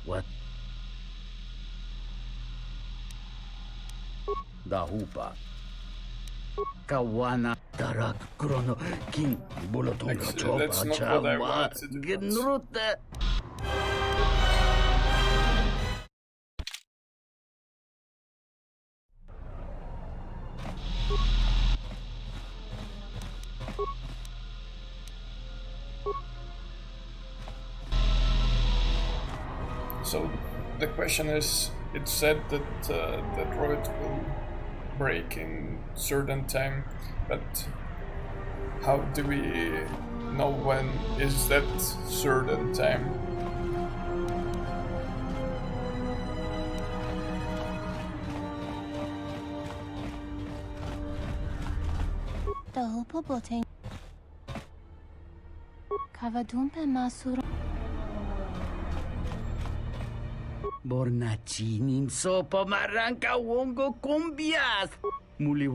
What? Dahupa. Kawana Tarak Krono King Bulatonga Actually, that's not what I wanted to do. Genrute. So the question is, it said that the droid will break in certain time, but how do we know when is that certain time? Dahupa boting. Kavadumpe masuro. Bornachinin sopa maranca wongo cumbias. Muli.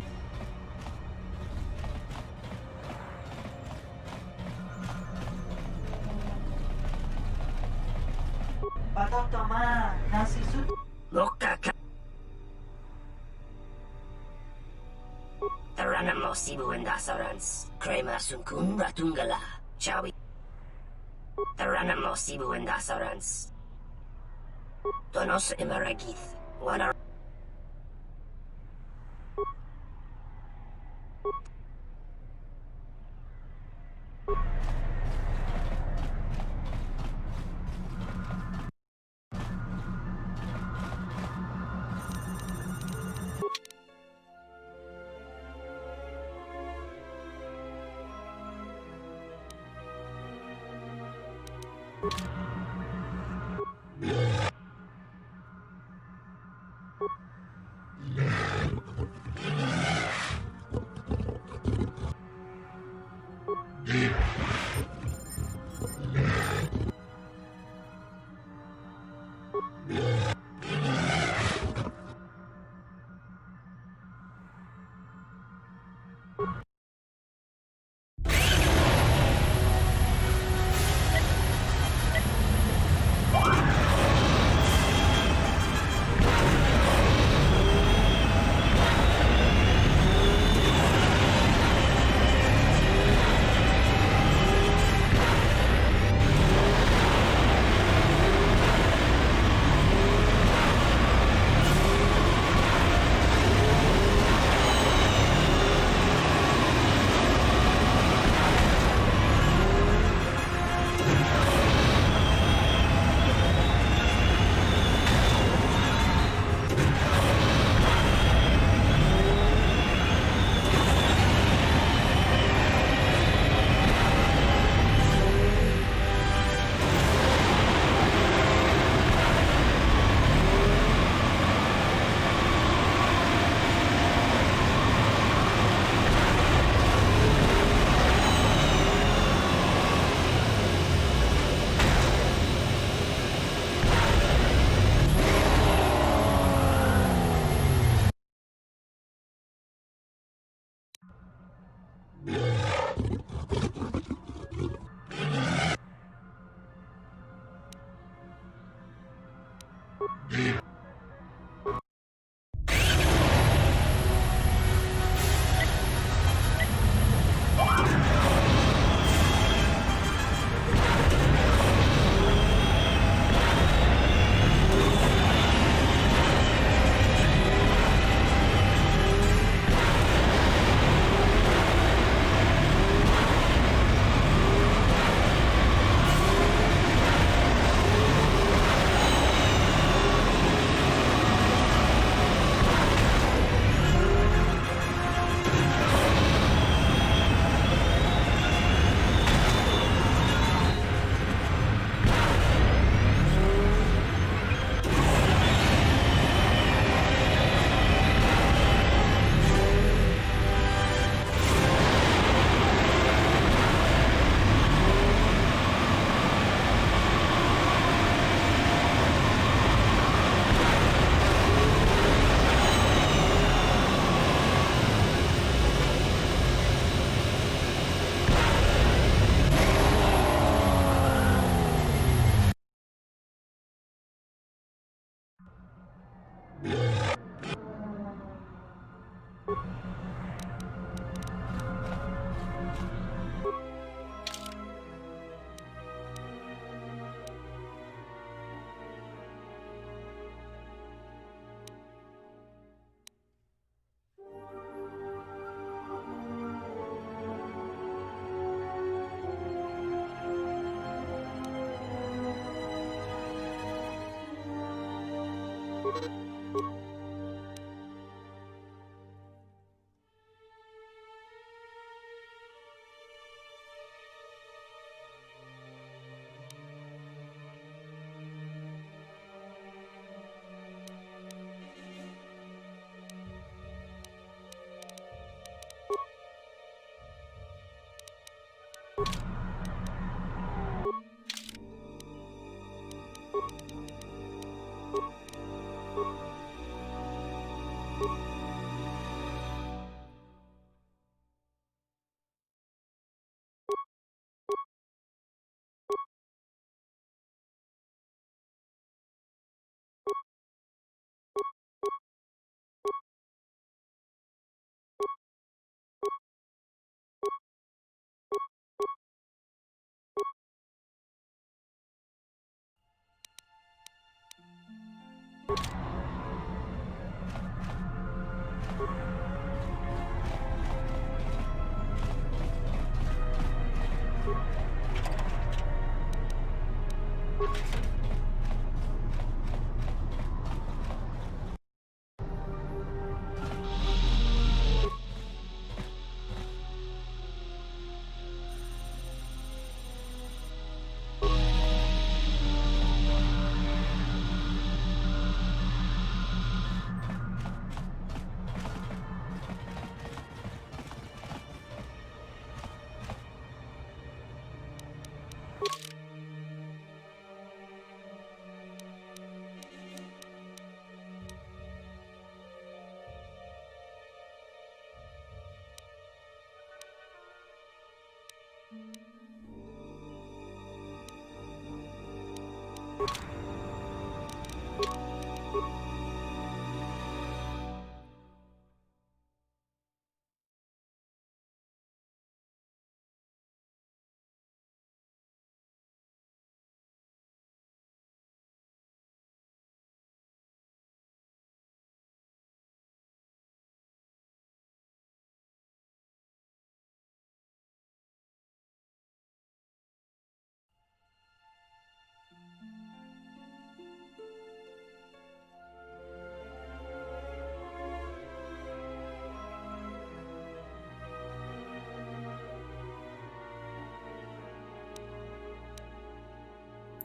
Patotoma, nasisu. Lokaka. Taranamo Sibu and Dasarans. Krema Sunkun Ratungala. Shall we? Taranamo Sibu and Dasarans. Donos Emaragith. Wana.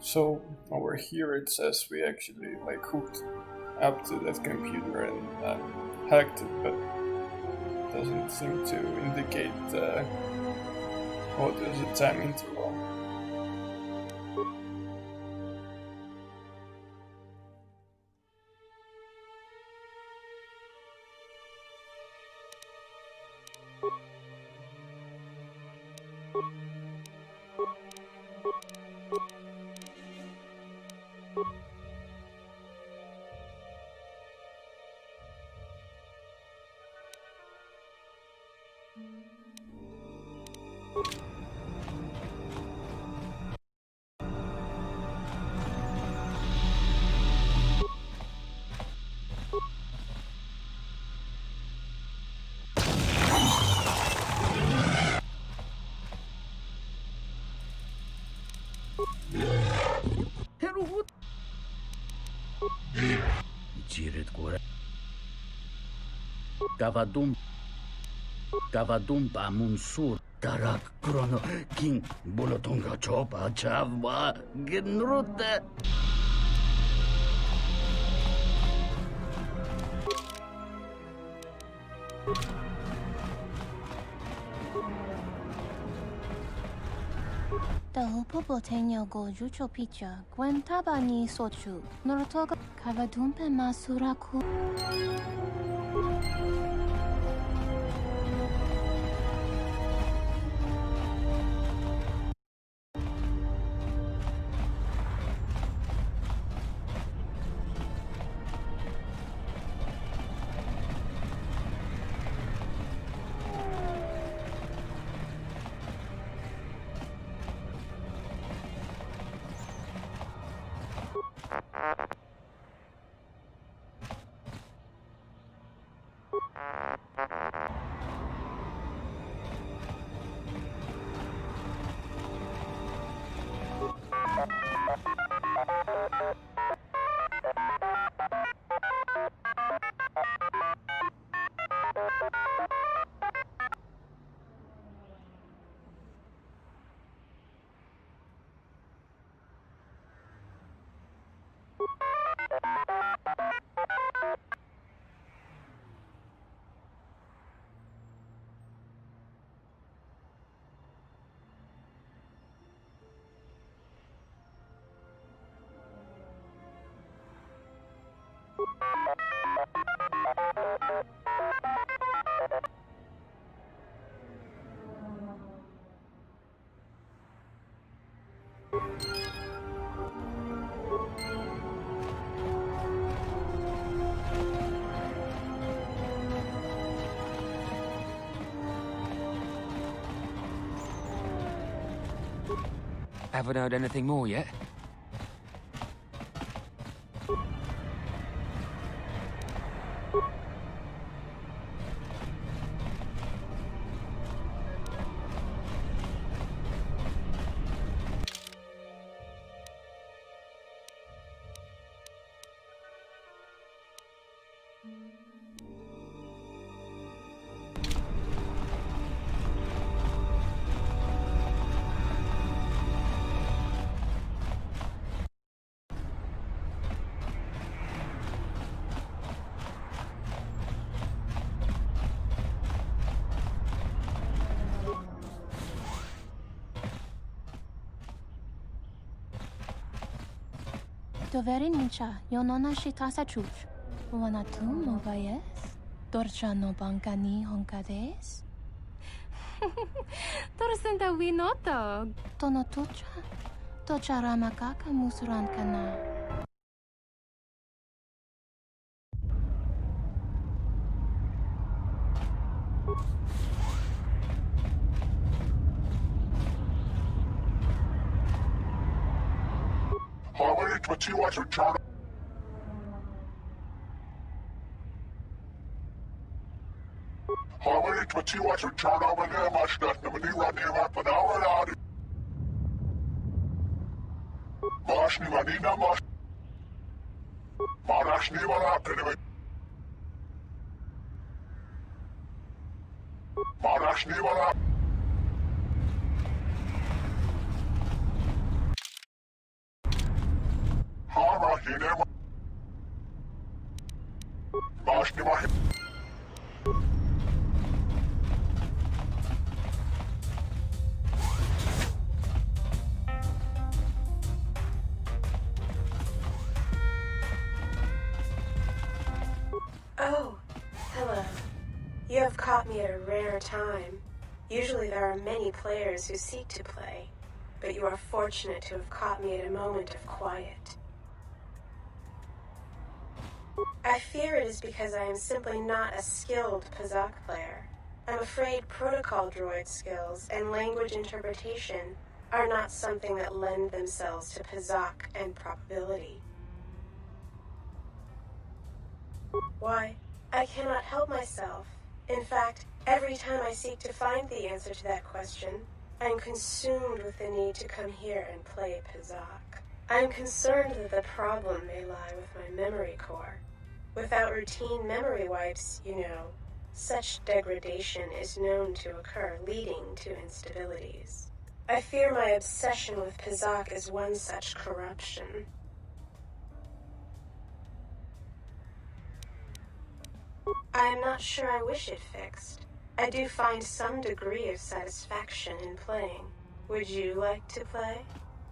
So over here it says we actually like hooked up to that computer and hacked it, but doesn't seem to indicate what is the time interval. Jiret gore. Gavadum Munsur Tarak Krono King Bolotonga Chopa Chavwa Gnrute. The Hopo Botenyo go Jucho Picha, Gwen Tabani Sochu, Norotoga Kavadumpe Masuraku. Haven't heard anything more yet? Doverin mincha, yonona shitasa chuch. Wana tu mobayes? Dorcha no bankani honkades? Torsenda winoto. Tono tucha. Tocha ramakaka musran kana. حاولت وتيوة تجارة حاولت وتيوة تجارة ولا ما شدتنا من يواني ما فناوة لاري ماشني منينا ماش ما راشني ولا كلمة ما راشني ولا هارا هنا ماشني ما Oh, hello. You have caught me at a rare time. Usually there are many players who seek to play, but you are fortunate to have caught me at a moment of quiet. I fear it is because I am simply not a skilled Pazak player. I'm afraid protocol droid skills and language interpretation are not something that lend themselves to Pazak and probability. Why, I cannot help myself. In fact, every time I seek to find the answer to that question, I am consumed with the need to come here and play Pazak. I am concerned that the problem may lie with my memory core. Without routine memory wipes, you know, such degradation is known to occur, leading to instabilities. I fear my obsession with Pazak is one such corruption. I am not sure I wish it fixed. I do find some degree of satisfaction in playing. Would you like to play?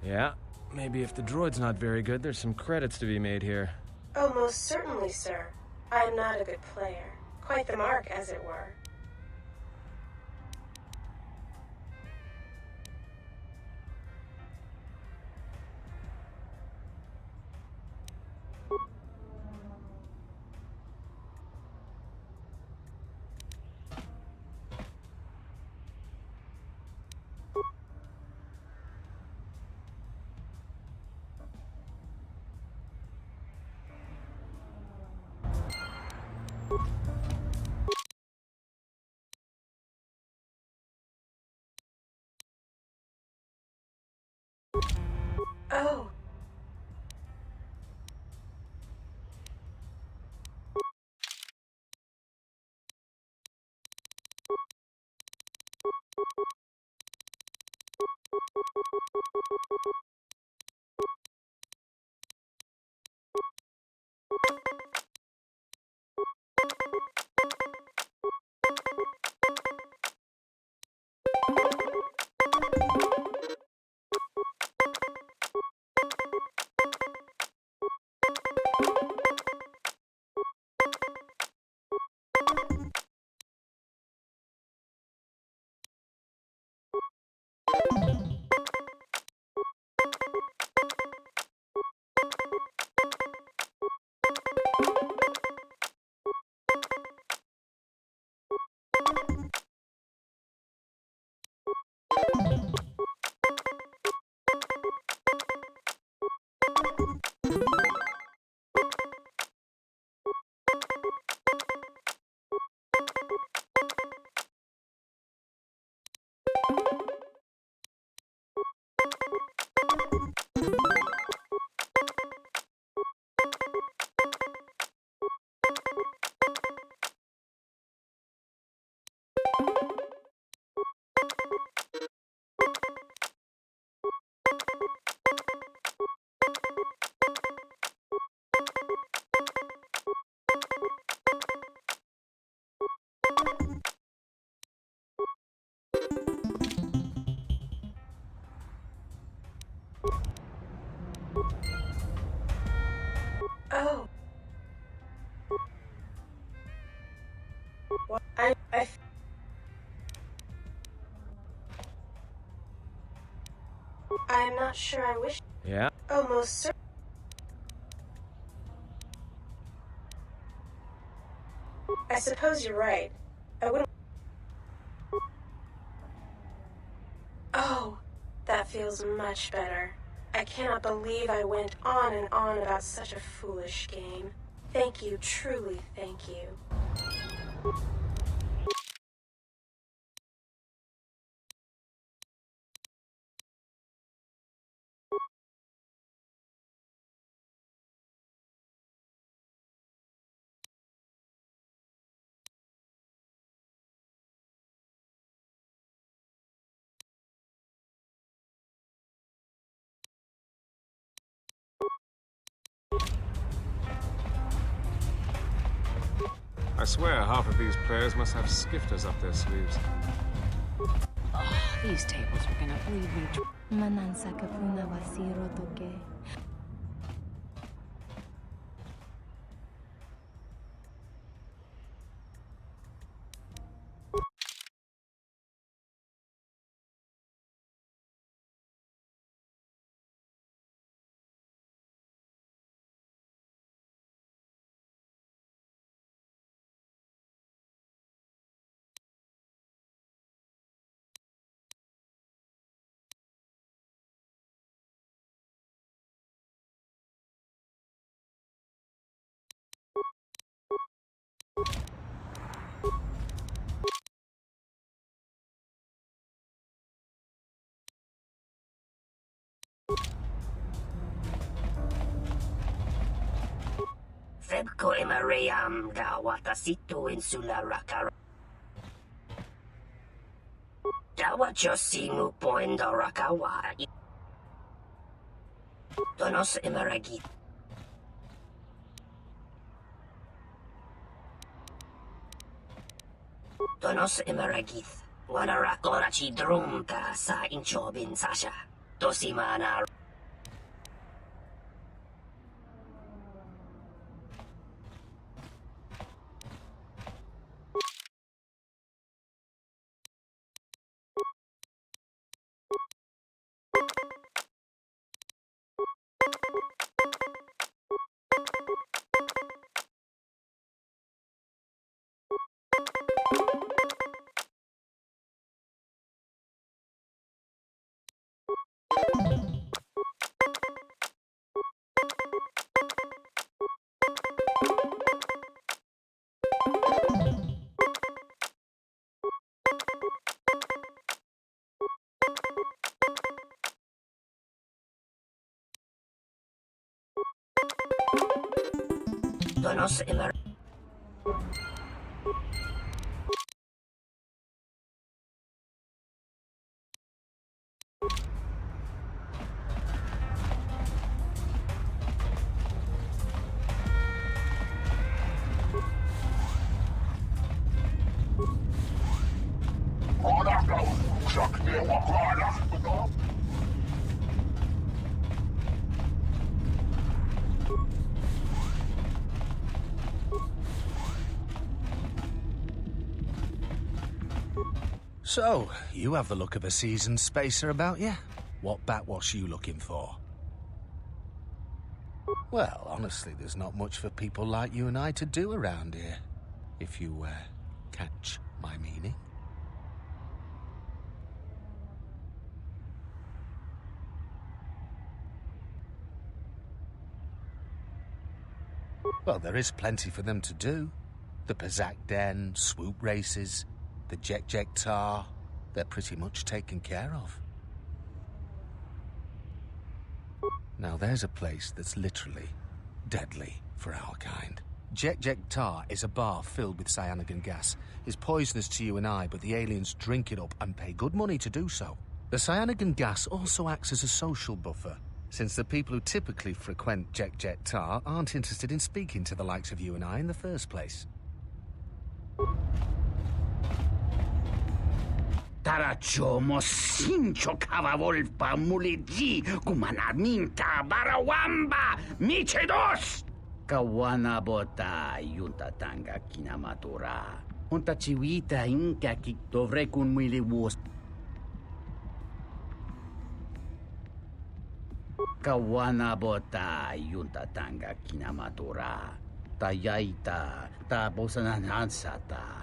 Yeah, maybe if the droid's not very good, there's some credits to be made here. Oh, most certainly, sir. I am not a good player. Quite the mark, as it were. Oh. What? I'm not sure I wish. Yeah? Almost certain. I suppose you're right. I wouldn't. Oh, that feels much better. I cannot believe I went on and on about such a foolish game. Thank you, truly thank you. I swear half of these players must have skifters up their sleeves. These tables are gonna bleed me dry. Manansa kapuna wasiro toke. Febko emareyam da watasito insula rakara. Dawa chosingu poenda rakawa. Donos emaragit. Donos emaragith. Wanarakora chi drumka sa inchobin sasha. Tosimana. Donos emer. So, you have the look of a seasoned spacer about you. What backwash you looking for? Well, honestly, there's not much for people like you and I to do around here. If you, catch my meaning. Well, there is plenty for them to do. The Pazak Den, swoop races, the KOTOR, they're pretty much taken care of. Now there's a place that's literally deadly for our kind. KOTOR is a bar filled with cyanogen gas. It's poisonous to you and I, but the aliens drink it up and pay good money to do so. The cyanogen gas also acts as a social buffer, since the people who typically frequent KOTOR aren't interested in speaking to the likes of you and I in the first place. Tarachomo sincho kavavolpa muliji kumanaminta barawamba michedos kawana bota yunta tanga kinamatura unta chiwita inka kiktovre kun mwili wos kawana bota yunta tanga kinamatura tayaita ta bosananansata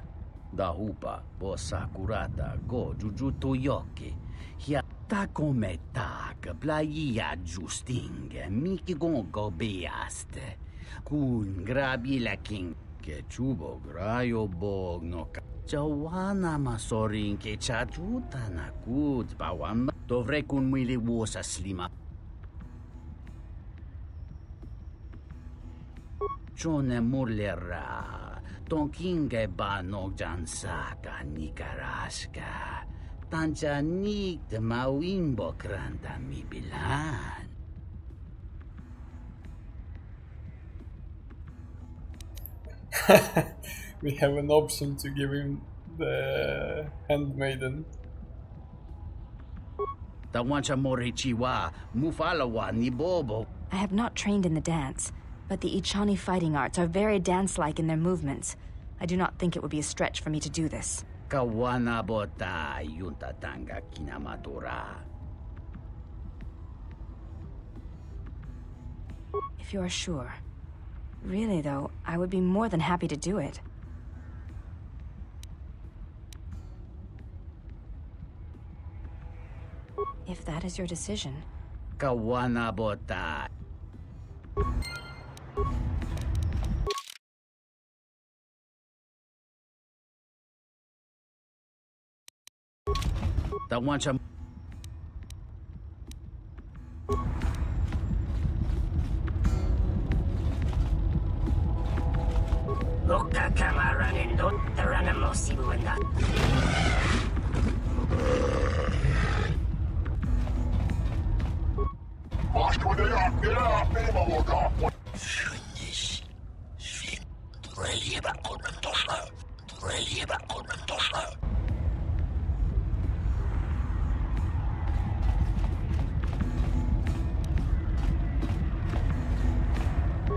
da hupa bosa curata go jujuto yoke hia ta come tak plaia justing miki gongo beaste kun grabi la king ke chubo grayo bog no chawana masorin ke chajuta na kut bawam dovre kun mwili wosa slima chone murlera Tonkinge ba no jansaka nikaraska. Tanchanik de mawimbo kranda mi bilan. We have an option to give him the handmaiden. Tawancha morichiwa, mufalawa ni bobo. I have not trained in the dance, but the Ichani fighting arts are very dance-like in their movements. I do not think it would be a stretch for me to do this. Kawana bota yunta tanga kinamatura. If you are sure. Really, though, I would be more than happy to do it. If that is your decision. Kawana bota. Tawancha Loka kamaranin don tarana mo sibuanda.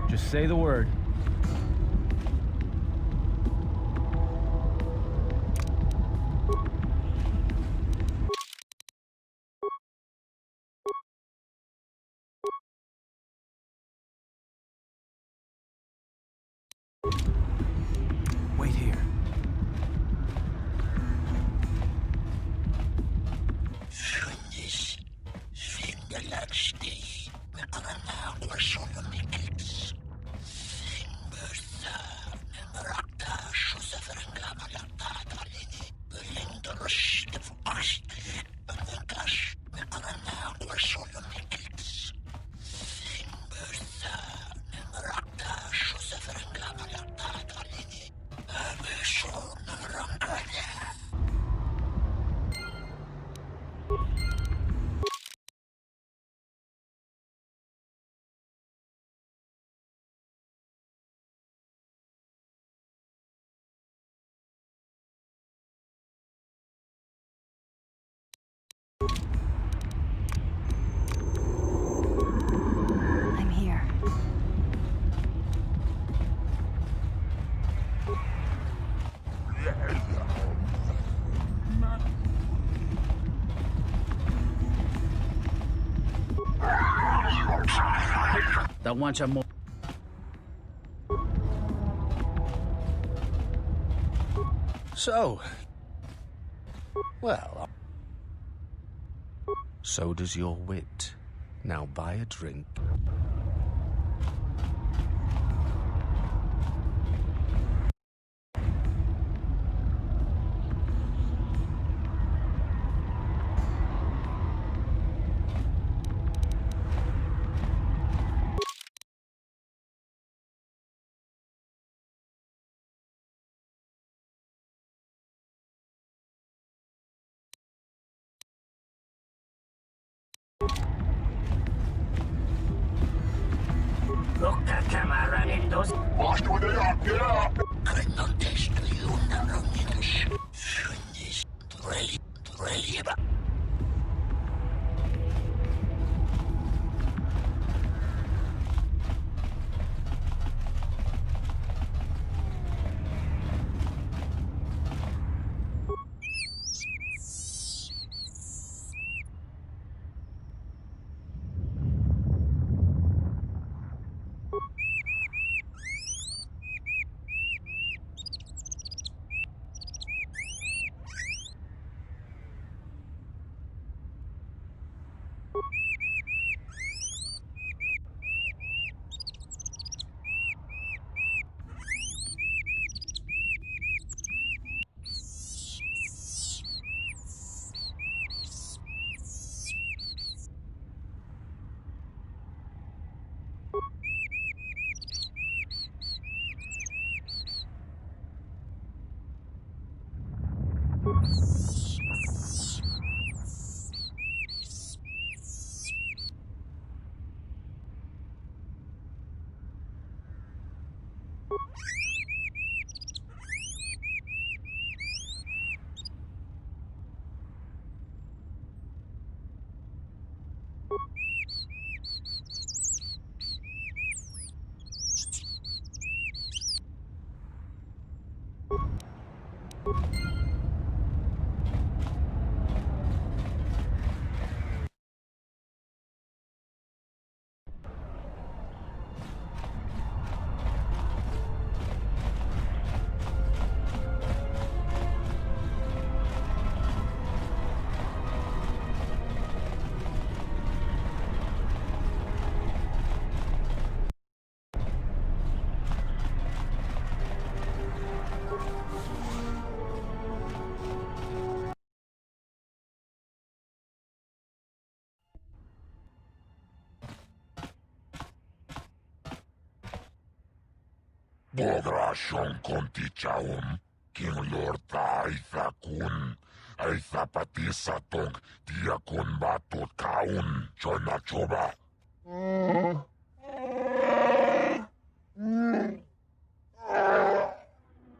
Just say the word. Wait here. Da wancha mo. So, well, so does your wit. Now buy a drink. Lokka kamaranen dos. Watch the way they are, get out! Bodrashon kontichaum, King Lorta Aithakun, Aithapatisatonk, Diakon Batot Kaun, Chonachoba.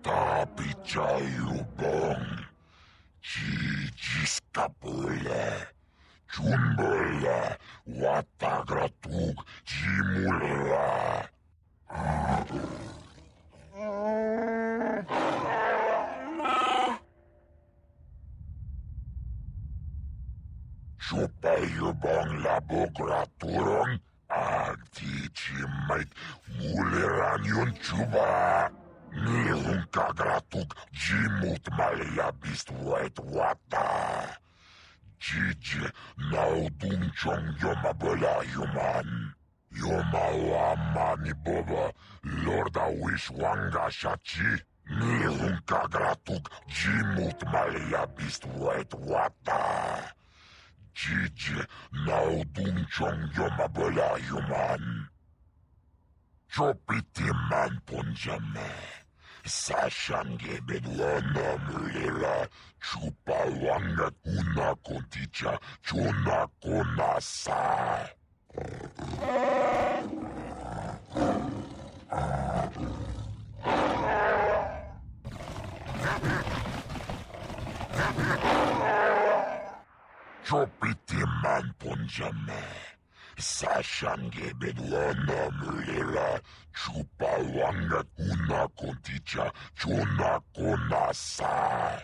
Tapichayubong, Chijiskapule, Chumbule, Watagratug, Jimula. Chupayubong labograturon, agtichimait, muleran yun chuba. Nihun kagratug, jimut malabist wet wata. Jiji, naudung chong yomabala yuman. Yomawama ni boba, Lorda Wishwanga shachi. Nihun kagratug, jimut malabist wet wata. Jiji, naudung chong yomabala yuman. Chopiti man punjame. Sashange bedwana mulera. Chupawanga kuna konticha. Chona konasa. Chopiti man punjame. Sashange bedwana mulera. Chupawanga kuna konticha. Chona konasa.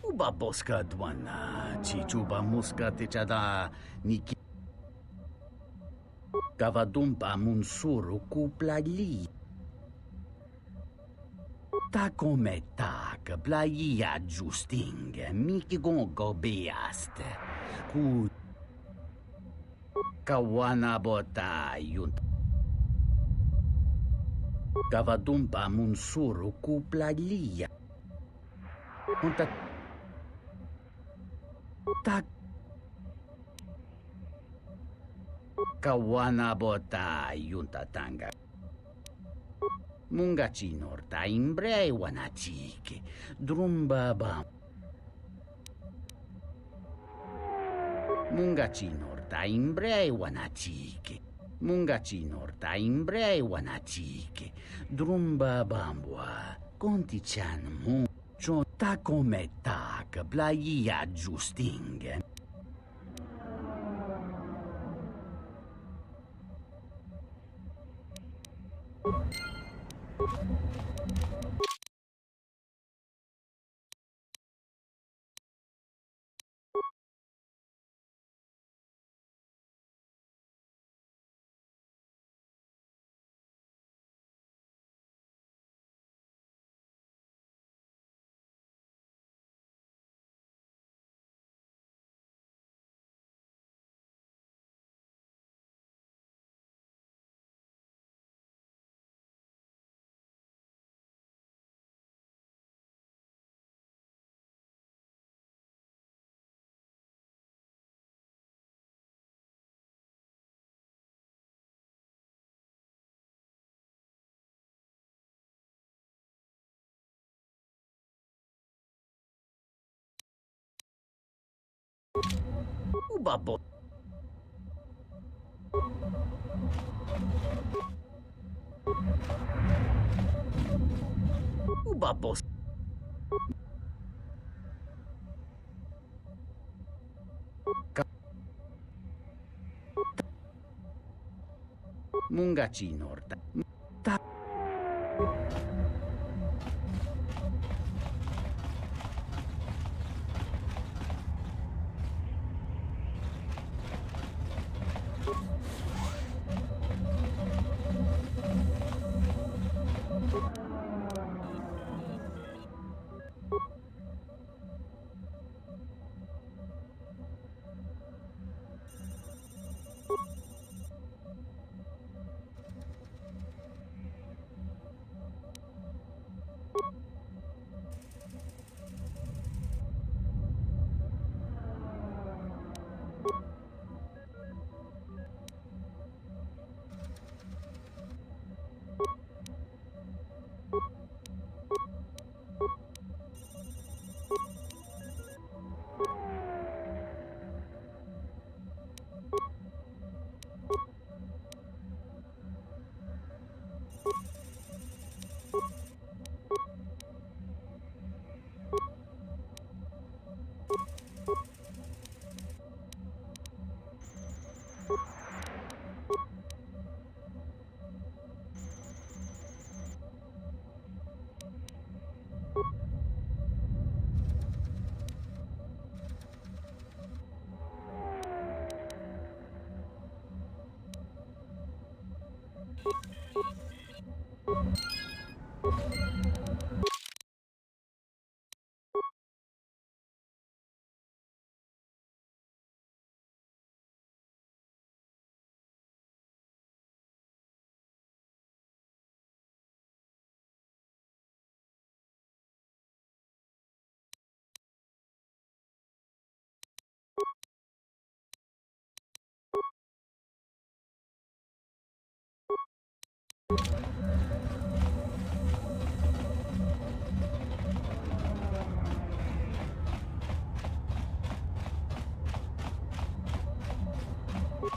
Uba boska dwana, chichuba muska techada niki. Kavadumpa munsuru kuplali. Ta come tak, blaia justing, miki gongo beast. Ku kawana bota yunt. Kavadumpa munsuru kuplalia. Unta tak kawana bota yunta tanga. Mungachi norta imbre wanachike. Drumba bam. Mungachi norta imbre wanachike. Mungachi norta imbre wanachike. Drumba bambua. Conti chan mu. Ta come tak, blaia justing. Ubabo. Ubabos. Mungachi norta. Ta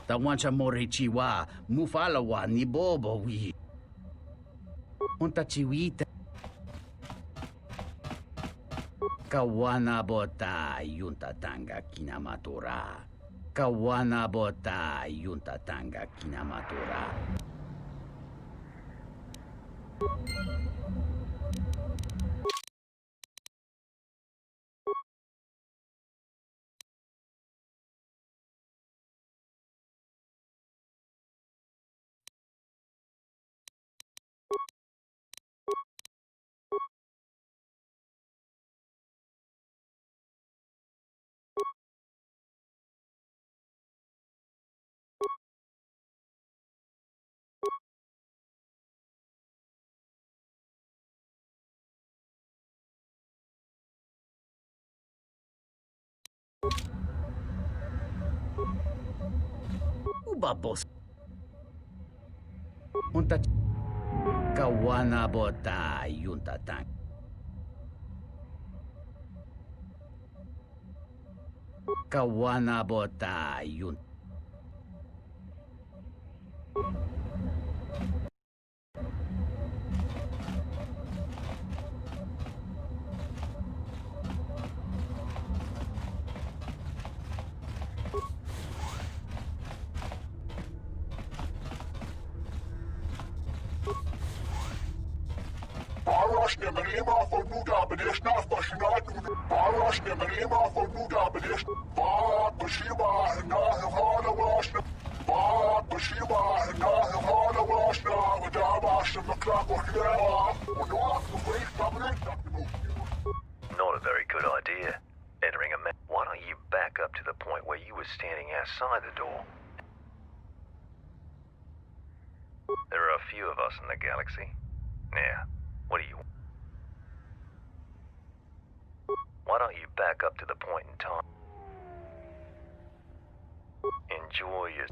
Tawancha morichiwa, mufalawa ni bobo wi. Unta chiwita. Kawana bota yunta tanga kinamatura. Kawana bota yunta tanga kinamatura. Ubabos. Unta kawana bota yunta tang. Kawana bota yunta. Barashne Malima for Buddha Badeshna Fashinat Barashne Malima for Buddha Badesh Barak Bashiba and Nahana Washna Barak Bashiba and Nahana Washna Vadabash and McClap or Hera or not the way dominant. Not a very good idea. Entering a Why don't you back up to the point where you were standing outside the door? There are a few of us in the galaxy. Now, what do you want? Why don't you back up to the point in time? Enjoy your...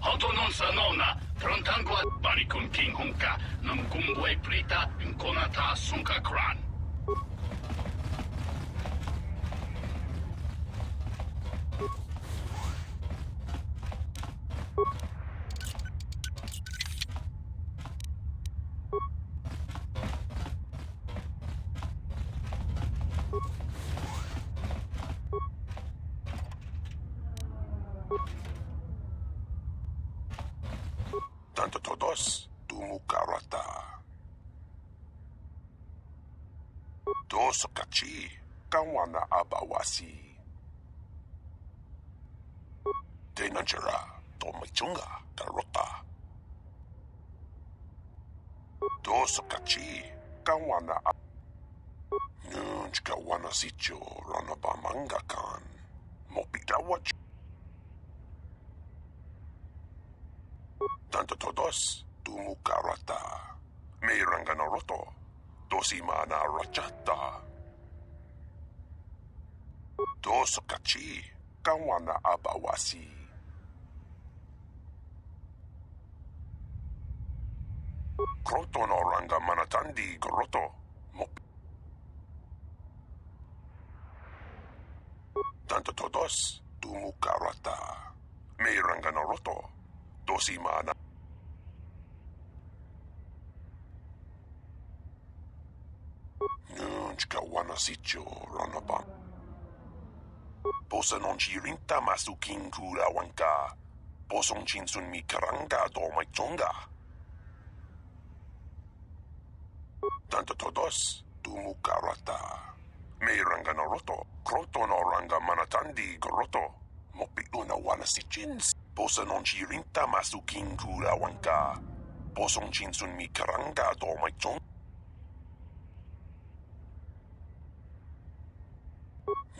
Hoto non sanona, prontanqua banikun king hunka, nam kumbwe prita, inkonata sunka kran. Tanto todos, tumukarata. Dos kachi, kawana abawasi. Tenanjara, tomachunga, karota. Dos kachi, kawana Nunch kawana sicho, ranabamanga kan. Mopita wach. Tanto todos, tumukarata. Mayranganoroto, dosimana rachata. Dos kachi, kawana abawasi. Kroto no ranga manatandi goroto. Tanto todos, tumukarata. Mayranganoroto, dosimana. Nunch kawana sicho ranabam. Posa non ci rinta masukin kura wanka. Posong chinsun mi karanga do mai chonga. Tanto todos, tumukarata. Mayranga no roto, kroto no ranga manatandi goroto. Mopitu na wana si chins. Posa non ci rinta masukin kura wanka. Posong chinsun mi karanga do mai chonga.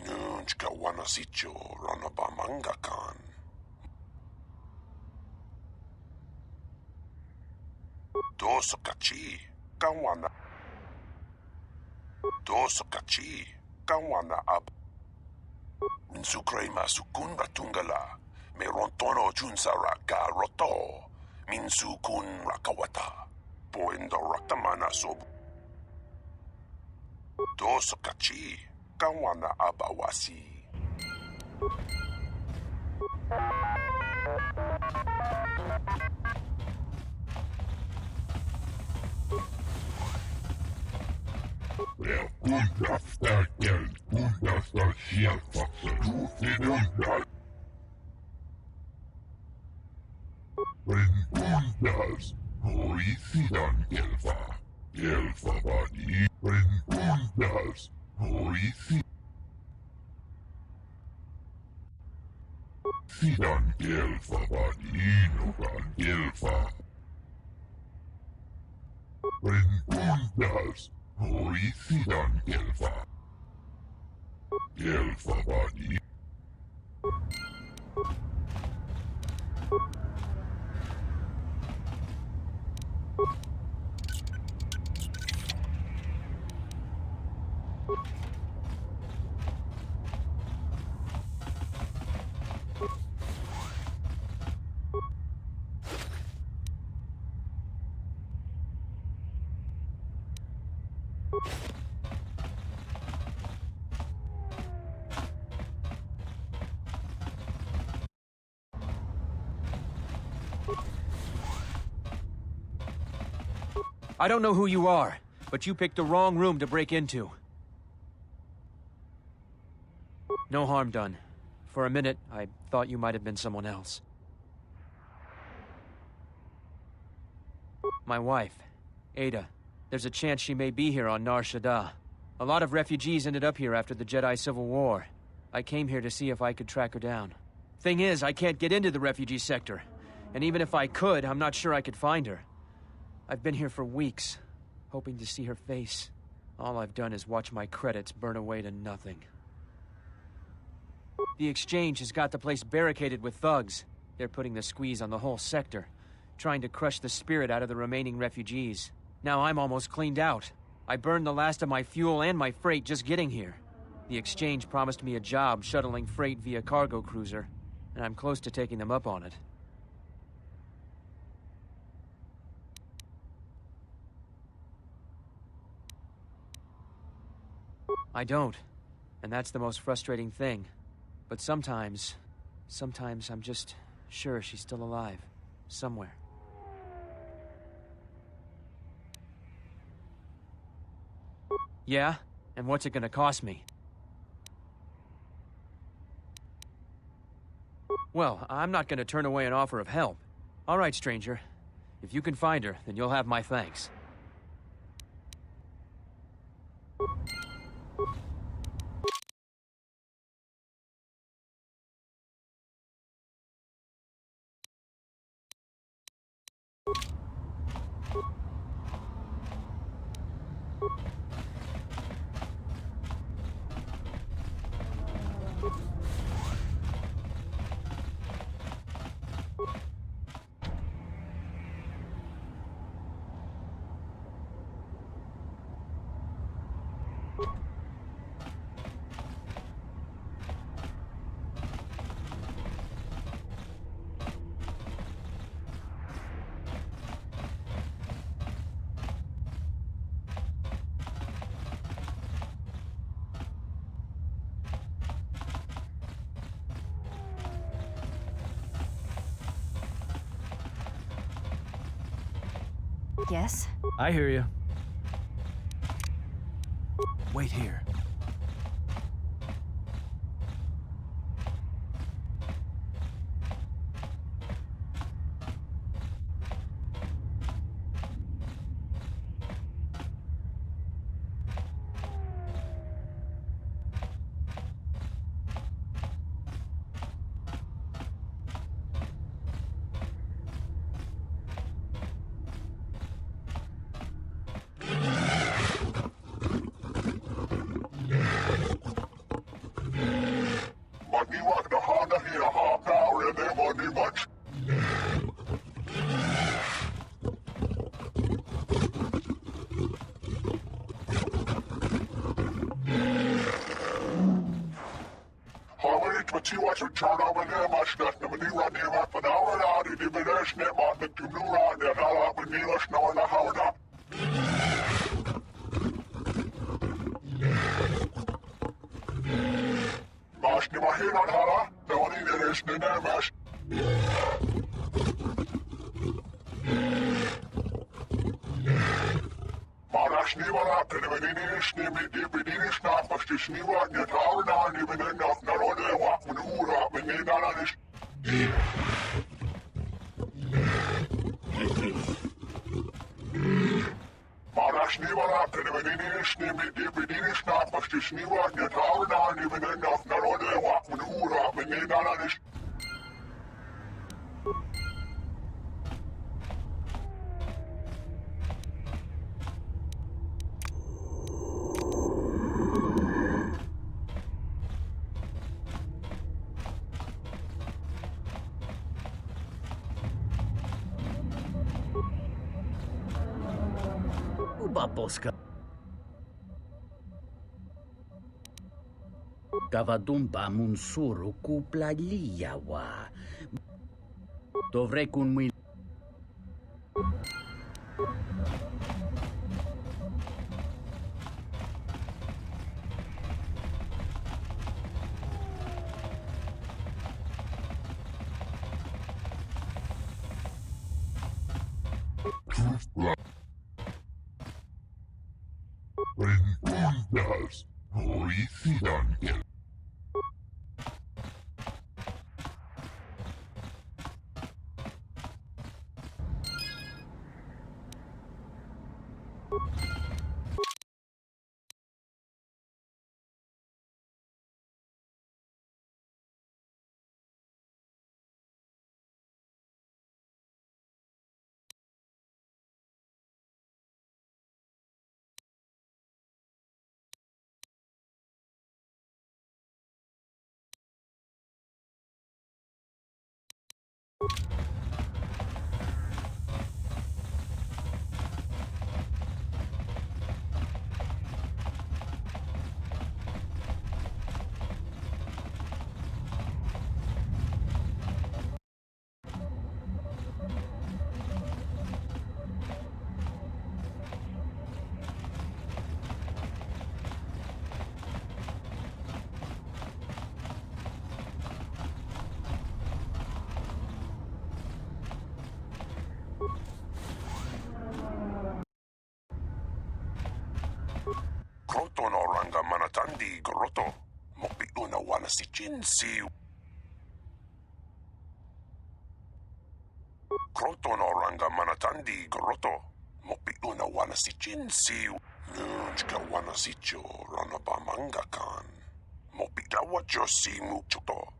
Nunch kawana sicho ranabamanga kan. Dos kachi, kawana. Dosakachi, kawana ab. Minsukrema sukun ratungala, merontono junsara ka roto, minsukun rakawata, poendo ratamana sobu. Dosakachi, kawana abawasi. Kundastakel, kundastar helfatser, jufidundar. Men kundas, horisidan gelfa. Gelfa vani, men kundas, horisidan gelfa vani, nogan gelfa. Men kundas, horisidan gelfa. Gelfa vani. I don't know who you are, but you picked the wrong room to break into. No harm done. For a minute, I thought you might have been someone else. My wife, Ada. There's a chance she may be here on Nar Shaddaa. A lot of refugees ended up here after the Jedi Civil War. I came here to see if I could track her down. Thing is, I can't get into the refugee sector. And even if I could, I'm not sure I could find her. I've been here for weeks, hoping to see her face. All I've done is watch my credits burn away to nothing. The exchange has got the place barricaded with thugs. They're putting the squeeze on the whole sector, trying to crush the spirit out of the remaining refugees. Now I'm almost cleaned out. I burned the last of my fuel and my freight just getting here. The exchange promised me a job shuttling freight via cargo cruiser, and I'm close to taking them up on it. I don't, and that's the most frustrating thing. But sometimes I'm just sure she's still alive, somewhere. Yeah? And what's it gonna cost me? Well, I'm not gonna turn away an offer of help. All right, stranger. If you can find her, then you'll have my thanks. Yes? I hear you. Wait here. Tiwa to turn over there, much that the Manila near up an hour out, the Divinesh net on the Kimura, and all up in Nila snow in the Howda. Mash ni Mahina Hala, the one in is the Namash. Marash Niva, and the Medinish, the Medinish, not much to Sniva, and the tower now, and even enough, not only a walk with Ura, and they not on his. Marash Niva, and the Medinish, the Medinish, not much to Sniva, and the tower now, and even enough, not only a walk with Ura, and they not on his. Baboska. Kavadumba munsuru kupla liyawa. Dovrei kun mui. Venturas, Oricidante. Kroto no ranga manatandi groto. Mopi una wana si chinsi. Kroto no ranga manatandi groto. Mopi una wana si chinsi. Nunchka wana si cho rana ba manga kan. Mopi dawa cho si muchuto.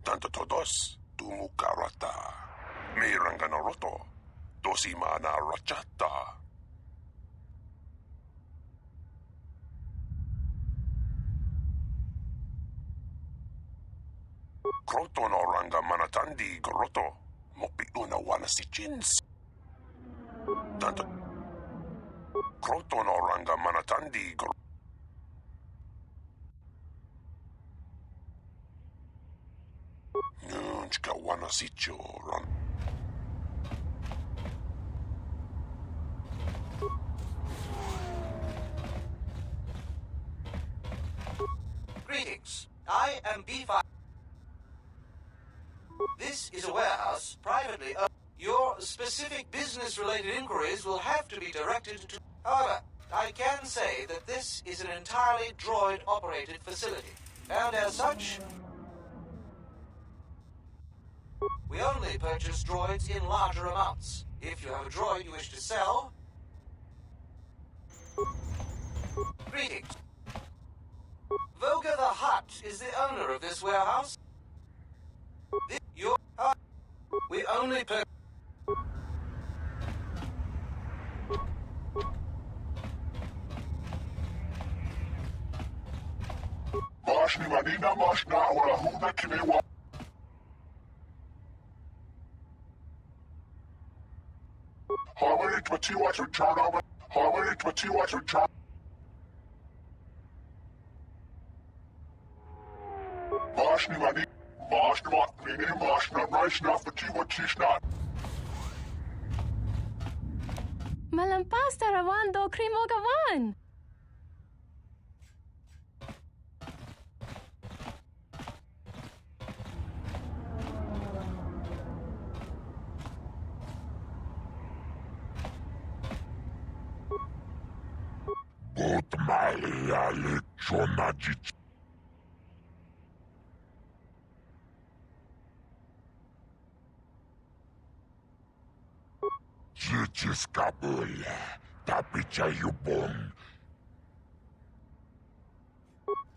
Tanto todos tumu karata. Me ranga no roto. Dosi mana rachata. Kroto no ranga manatandi groto. Mopi una wana si chins. Tanto. Kroto no ranga manatandi groto. Nunchka wana si cho ran. Greetings. I am B5. This is a warehouse privately owned. Your specific business-related inquiries will have to be directed to... However, I can say that this is an entirely droid-operated facility. And as such, we only purchase droids in larger amounts. If you have a droid you wish to sell... Greetings. Voga the Hutt is the owner of this warehouse. We only purchase... Mashni Manina Mashna or Huna Kinewa. How many Twatiwa to turn over? How many Twatiwa to turn? Malampas tarawando krimogawan. Bot malia lechona dzieci. Dzieci skabyle, tapicia jubon.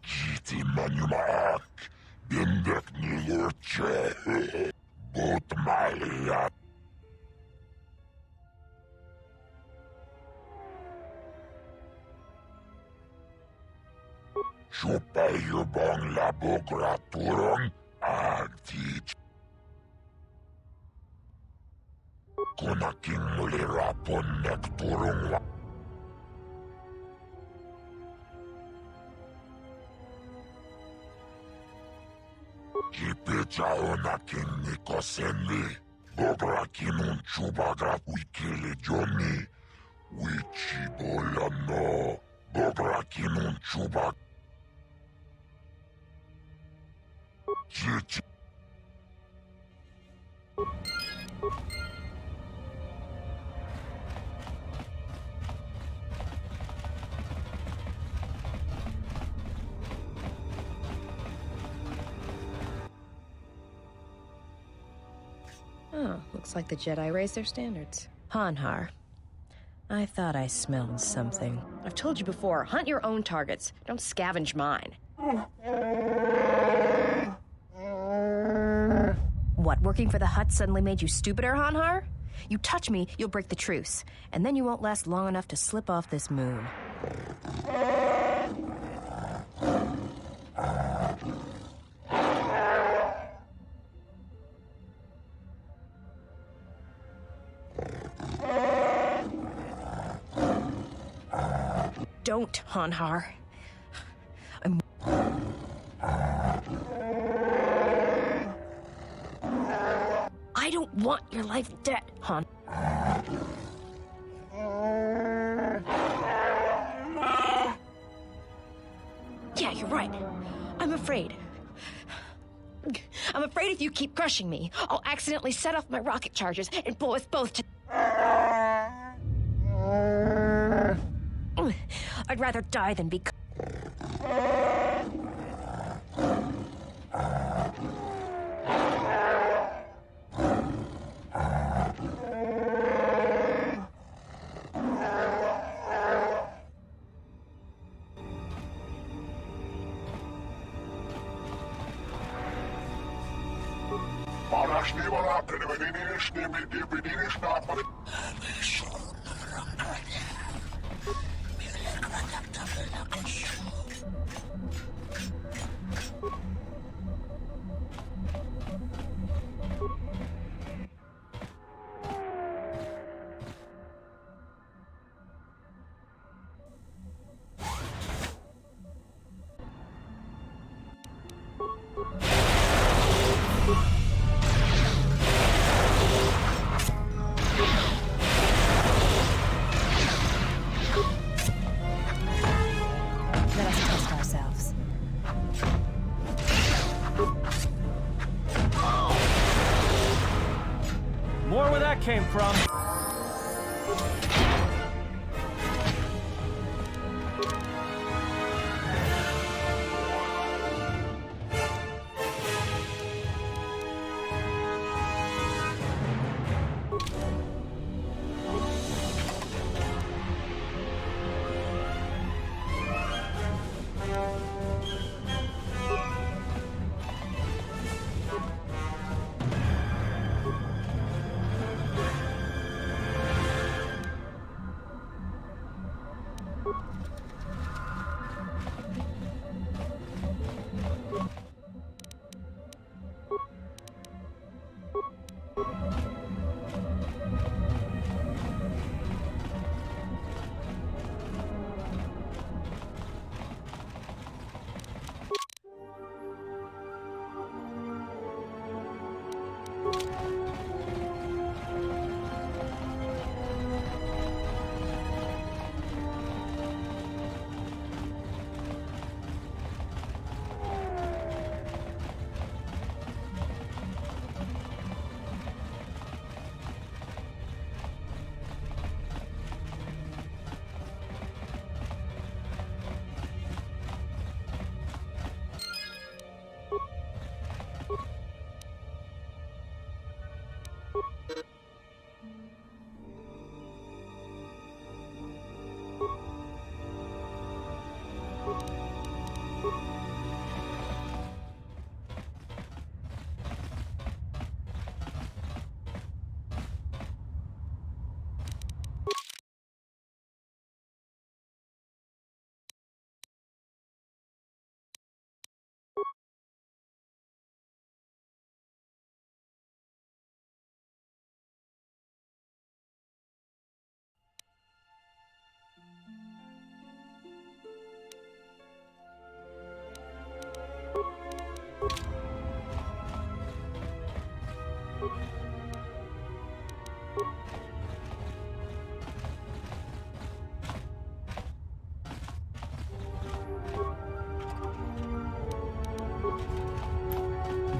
Dzieci maniumak, biendek nilucze. Bot malia. Siupeju bang labograturon agtic. Kunaking mulirapon nekturong wa. Kipechao naking nikosenli. Bobrakinun chubagrat wikili joni. Wichibolano. Bobrakinun chubag. Dzieci. Oh, looks like the Jedi raised their standards. Hanhar. I thought I smelled something. I've told you before, hunt your own targets. Don't scavenge mine. What, working for the Hutt suddenly made you stupider, Hanhar? You touch me, you'll break the truce. And then you won't last long enough to slip off this moon. Don't, Hanhar. I don't want your life dead, Han. Yeah, you're right. I'm afraid. I'm afraid if you keep crushing me, I'll accidentally set off my rocket charges and blow us both to... I'd rather die than be... More where that came from.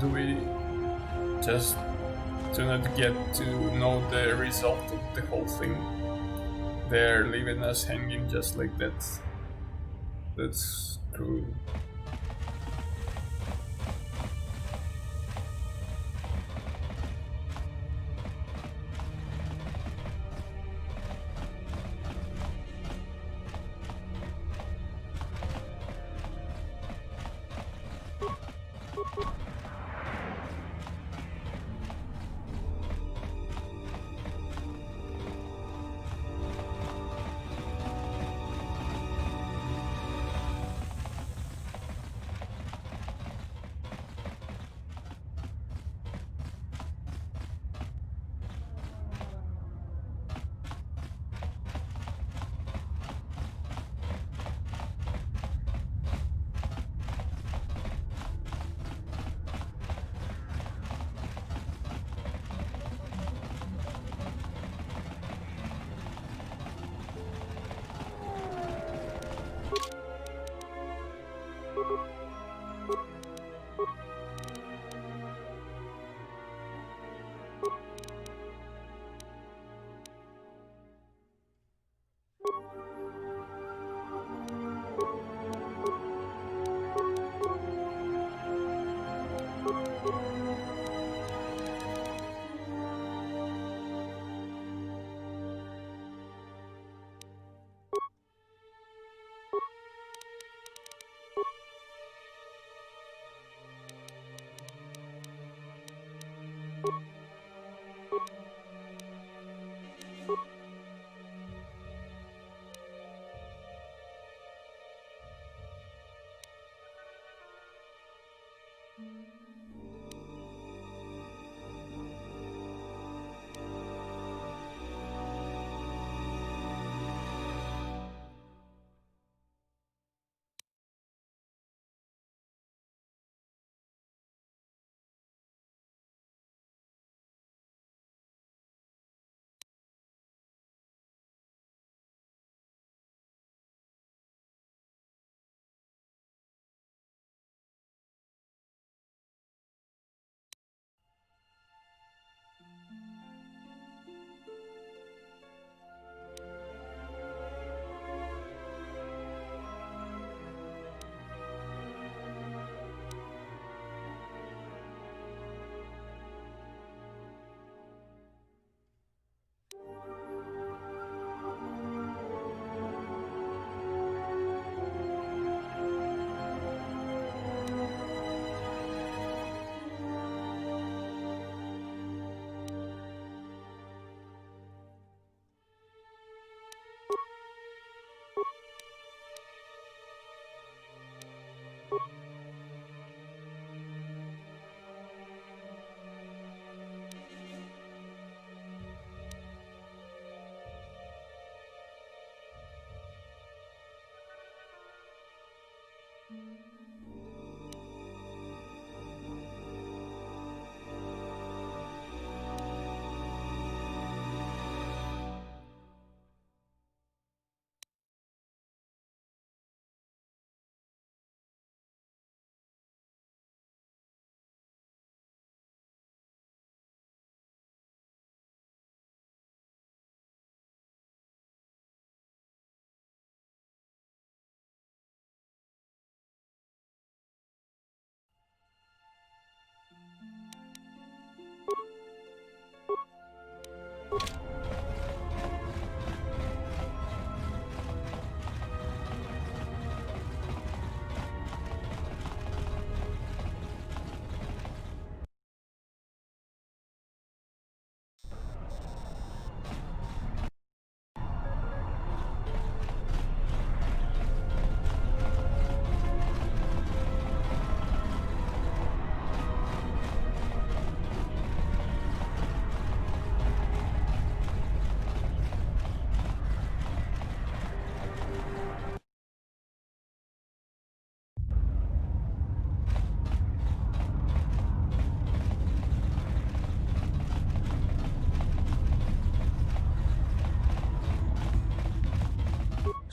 Do we just do not get to know the result of the whole thing? They're leaving us hanging just like that. That's cruel.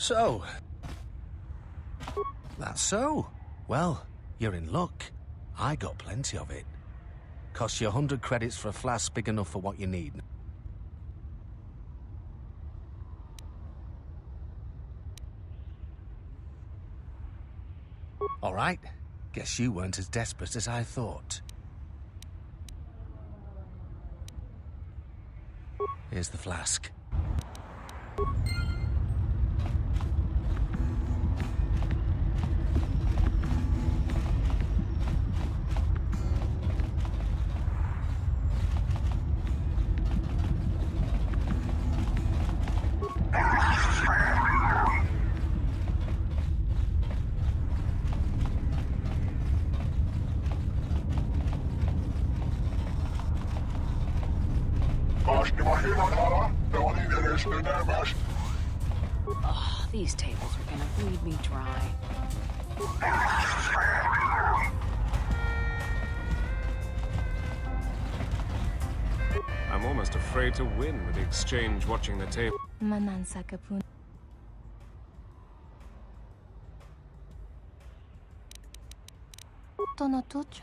So... That's so. Well, you're in luck. I got plenty of it. Costs you 100 credits for a flask big enough for what you need. All right. Guess you weren't as desperate as I thought. Here's the flask. Oh, these tables are gonna bleed me dry. I'm almost afraid to win with the exchange watching the table. Manansa kapun. Tonotucha.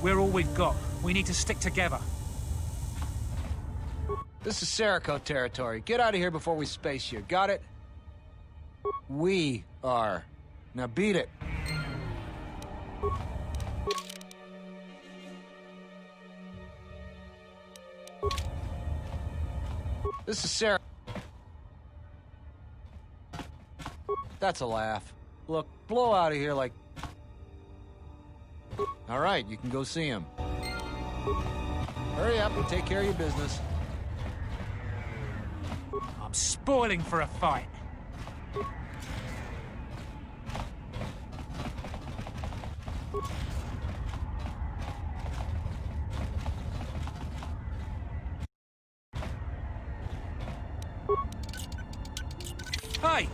We're all we've got. We need to stick together. This is Serico territory. Get out of here before we space you. Got it? We are. Now beat it. This is Sarah. That's a laugh. Look, blow out of here like... All right, you can go see him. Hurry up and take care of your business. I'm spoiling for a fight. Hey!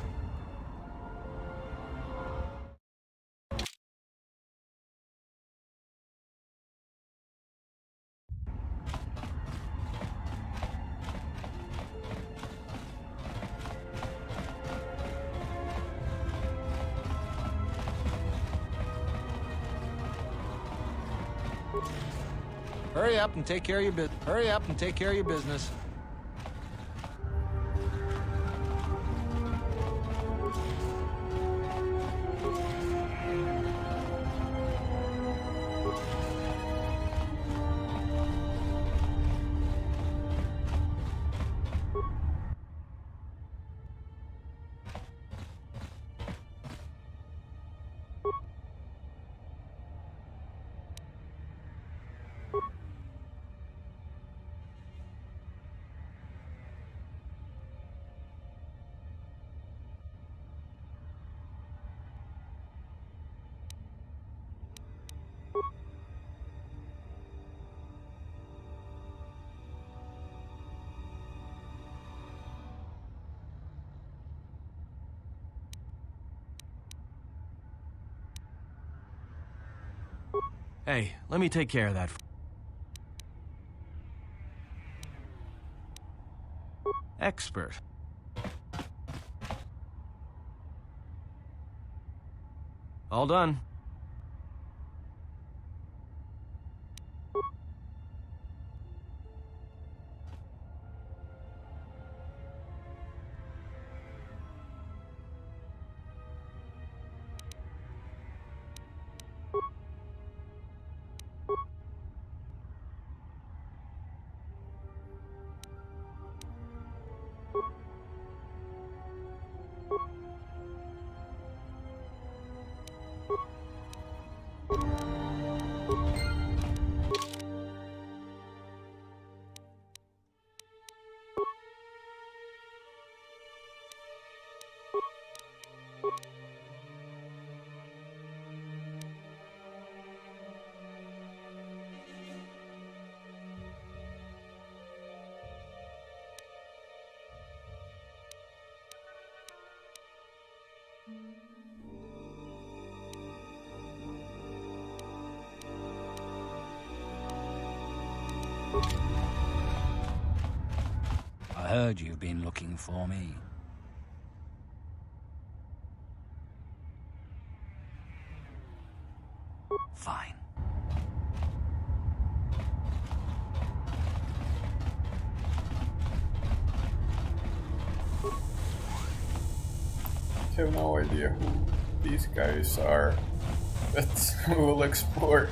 Hurry up and take care of your business. Hurry up and take care of your business. Hey, let me take care of that. Expert. All done. I heard you've been looking for me. Fine. I have no idea who these guys are, but we'll explore.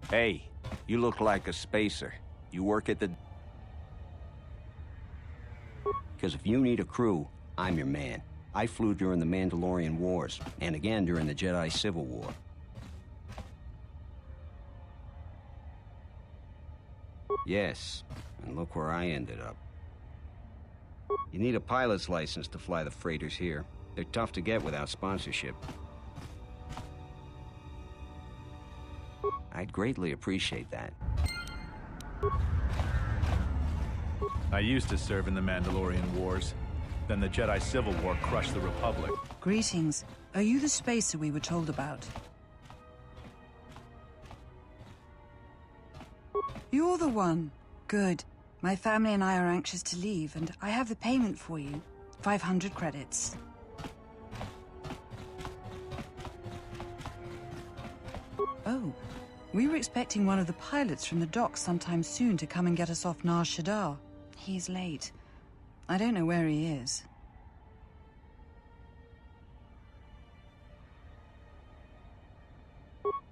Hey, you look like a spacer. You work at the... Because if you need a crew, I'm your man. I flew during the Mandalorian Wars, and again during the Jedi Civil War. Yes, and look where I ended up. You need a pilot's license to fly the freighters here. They're tough to get without sponsorship. I'd greatly appreciate that. I used to serve in the Mandalorian Wars. Then the Jedi Civil War crushed the Republic. Greetings. Are you the spacer we were told about? You're the one. Good. My family and I are anxious to leave, and I have the payment for you. 500 credits. Oh. We were expecting one of the pilots from the docks sometime soon to come and get us off Nar Shaddaa. He's late. I don't know where he is.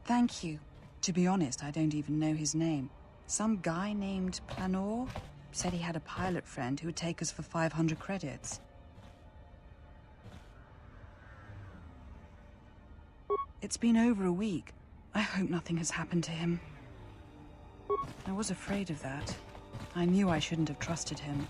Thank you. To be honest, I don't even know his name. Some guy named Planor said he had a pilot friend who would take us for 500 credits. It's been over a week. I hope nothing has happened to him. I was afraid of that. I knew I shouldn't have trusted him.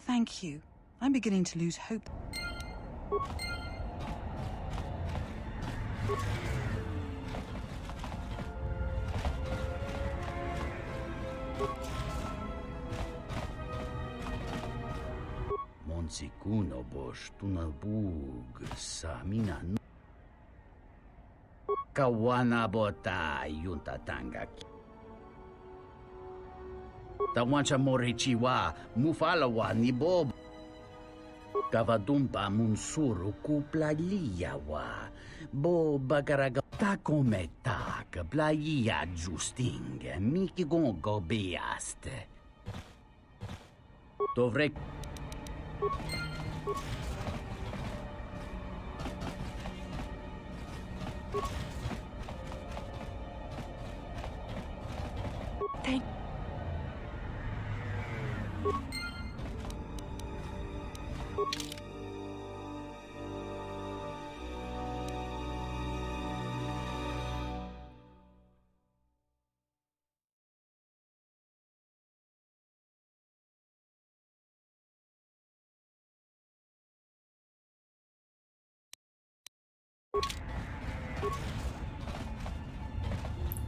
Thank you. I'm beginning to lose hope. Monsikuno bosh tunabug samina kawana bota yunta tangaki. Tawancha morichiwa mufalawa ni bob. Kavadumpa munsuru kupla liyawa. Bo bagaraga takometa Dovrek plaia justing, miki gongo beaste. Dovrek... Thank...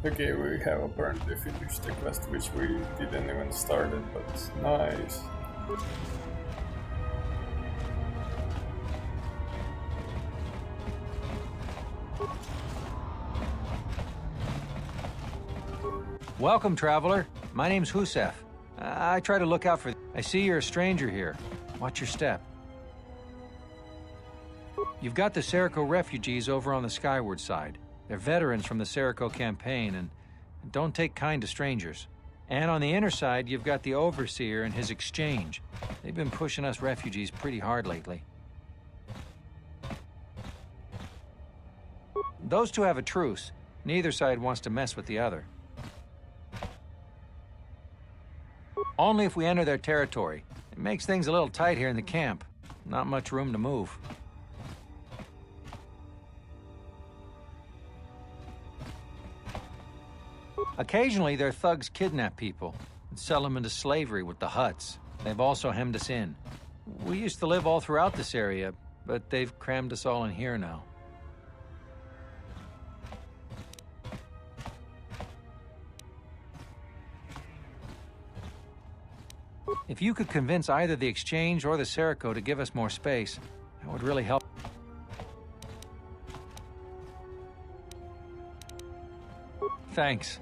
Okay, we have apparently finished the quest, which we didn't even start it, but nice. Welcome, traveler. My name's Husef. I try to look out for... I see you're a stranger here. Watch your step. You've got the Serico refugees over on the skyward side. They're veterans from the Serico campaign and don't take kind to strangers. And on the inner side, you've got the Overseer and his exchange. They've been pushing us refugees pretty hard lately. Those two have a truce. Neither side wants to mess with the other. Only if we enter their territory. It makes things a little tight here in the camp. Not much room to move. Occasionally, their thugs kidnap people and sell them into slavery with the Huts. They've also hemmed us in. We used to live all throughout this area, but they've crammed us all in here now. If you could convince either the Exchange or the Serico to give us more space, that would really help. Thanks.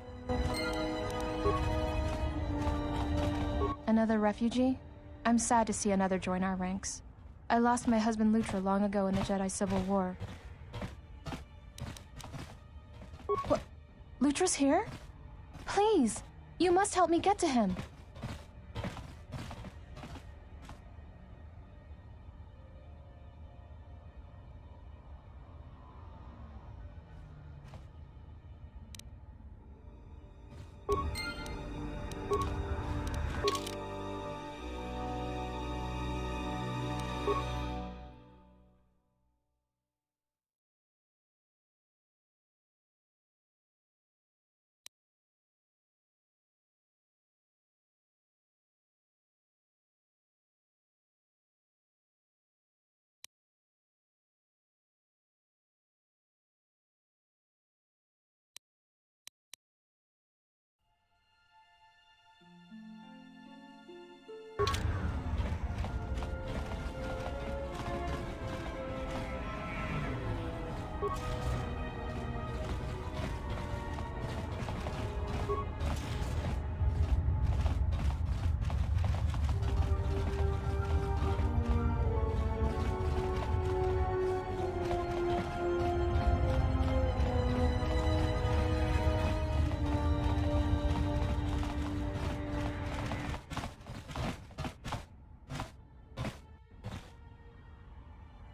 Another refugee? I'm sad to see another join our ranks. I lost my husband Lutra long ago in the Jedi Civil War. What? Lutra's here? Please, you must help me get to him.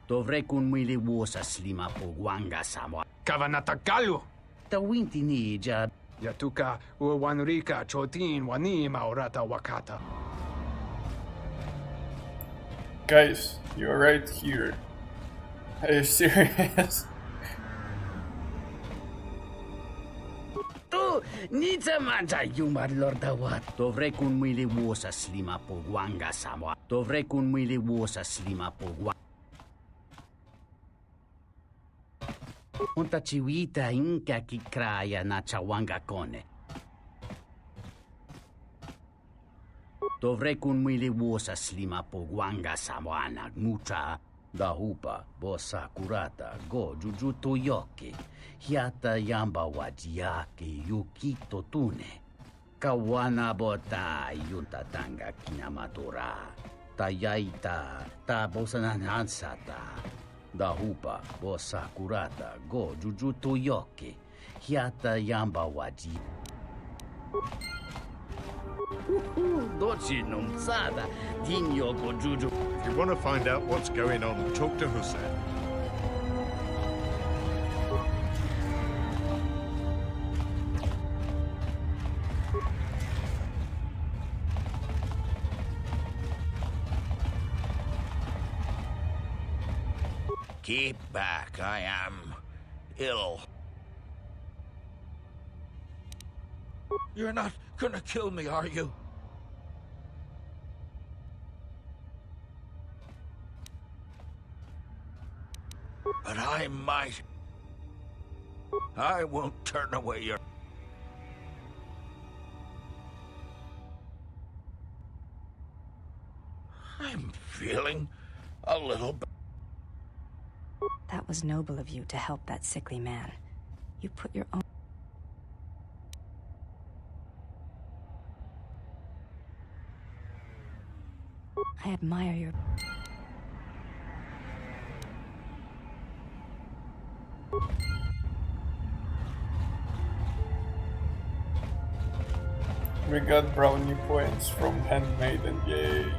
Dovrei kun mili vuosa slima po wanga sawa. Kavanatakalu! Tawinti ni ja... Yatuka uwanrika chotin wani maurata wakata. Guys, you're right here. Are you serious? Tu, nița manța yumar lordawat. Dovrei kun mili vuosa slima po wanga sawa. Dovrei kun mili vuosa slima po wanga. Unta chiwita inka ki kraya na chawanga kone. Dovrei kun mili vuosa slima po wanga sawana mucha da hupa bossa kurata go jujuto yoki hiata yamba wajiake yukito tune kawana bota yunta tanga kinamatura tayaita ta bosananansata da hupa bossa kurata go jujuto yoki hiata yamba waji. Dochi numsada, dinyo juju. If you want to find out what's going on, talk to Hussein. Keep back, I am ill. You're not gonna kill me, are you? But I might. I won't turn away your... I'm feeling a little bit... That was noble of you to help that sickly man. You put your own... I admire your... We got brownie points from Handmaiden, yay.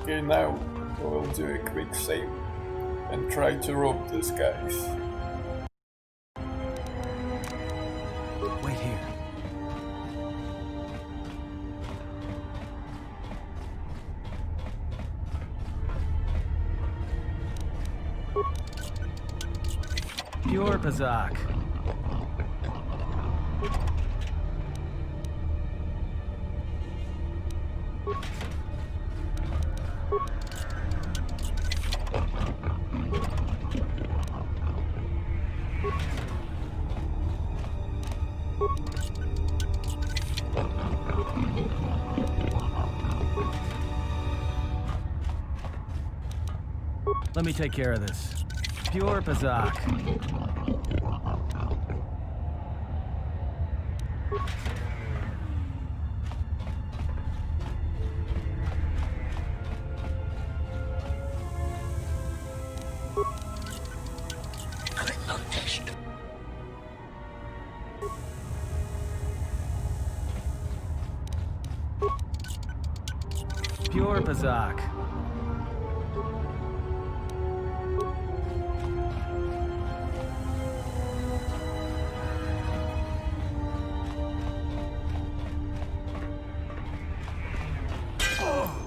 Okay, now we'll do a quick save and try to rob these guys. Wait here. Pure Pazak. Let me take care of this. Pure Pazak. Pure Pazak.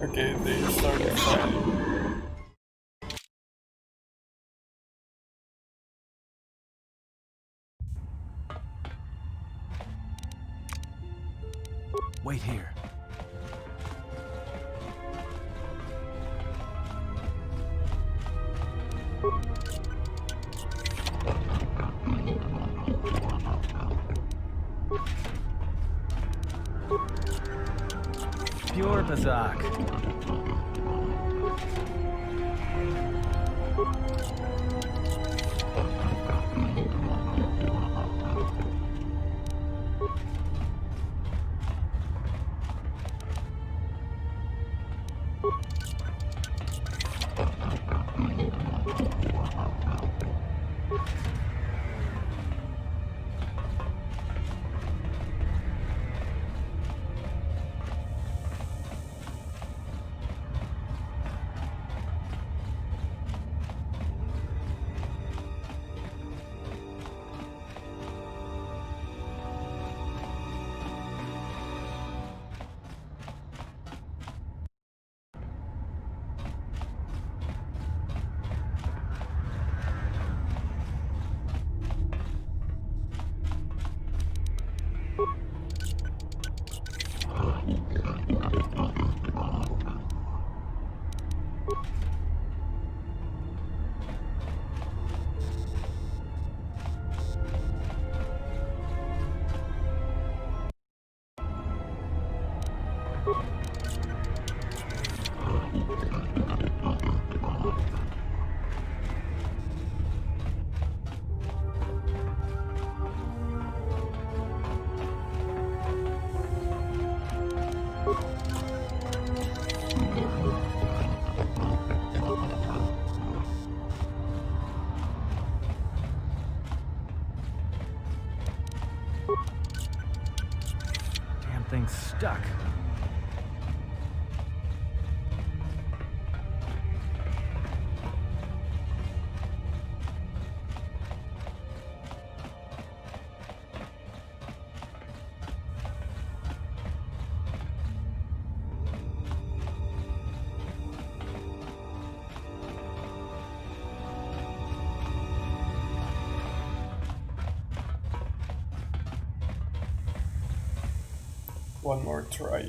Okay, they started fighting. Wait here. Pure Pazak. Damn thing's stuck. One more try.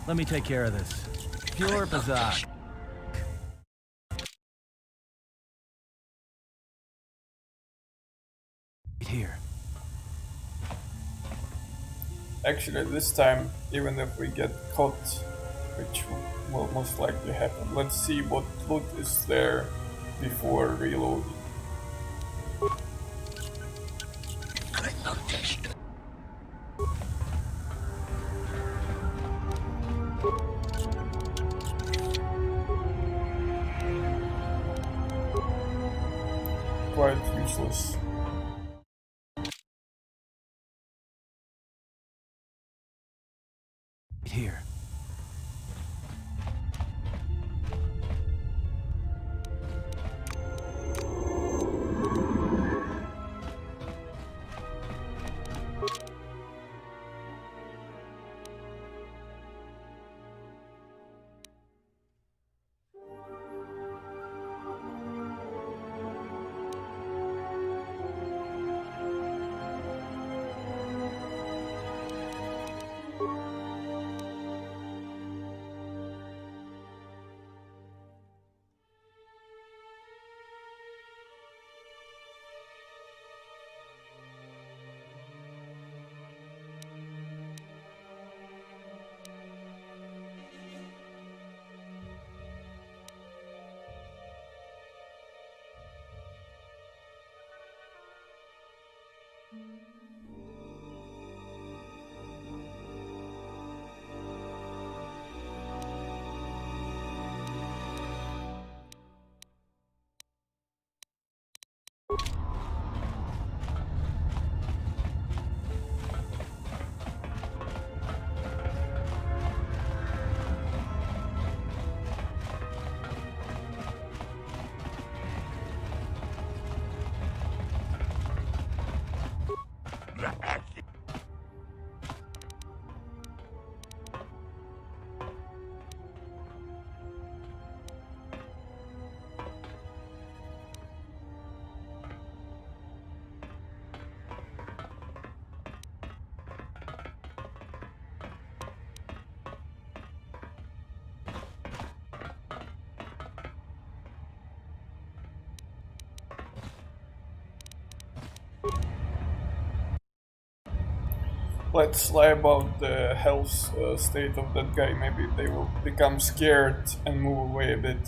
Let me take care of this. Pure Pazak. Here. Actually, this time, even if we get caught, which will most likely happen, let's see what loot is there before reloading. Quite useless. Here. let's lie about the health state of that guy. Maybe they will become scared and move away a bit.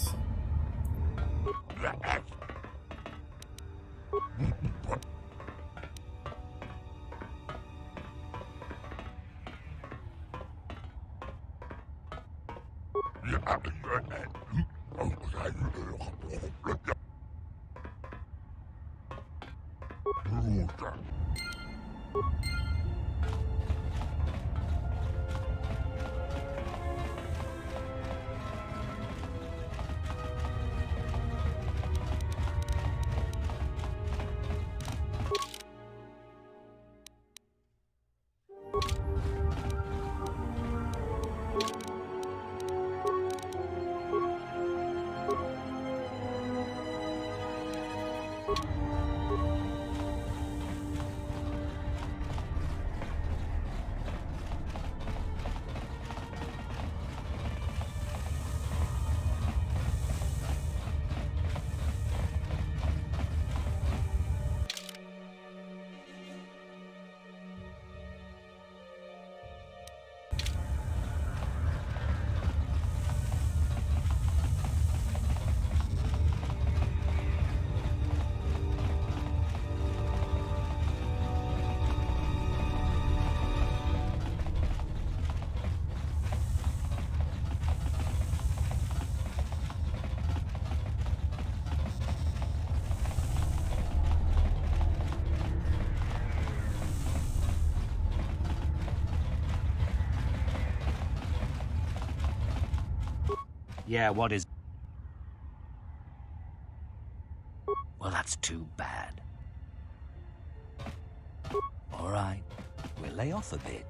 Yeah, what is... Well, that's too bad. All right, we'll lay off a bit.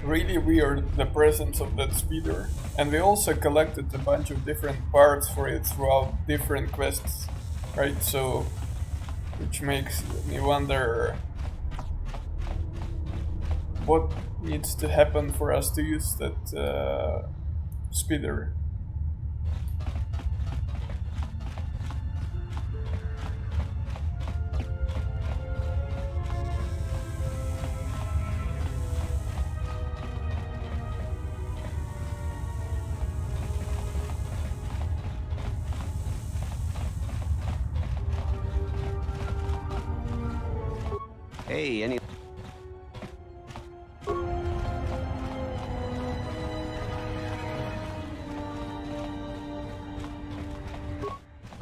Really weird, the presence of that speeder. And we also collected a bunch of different parts for it throughout different quests, right? So, which makes me wonder what needs to happen for us to use that speeder. Hey, any...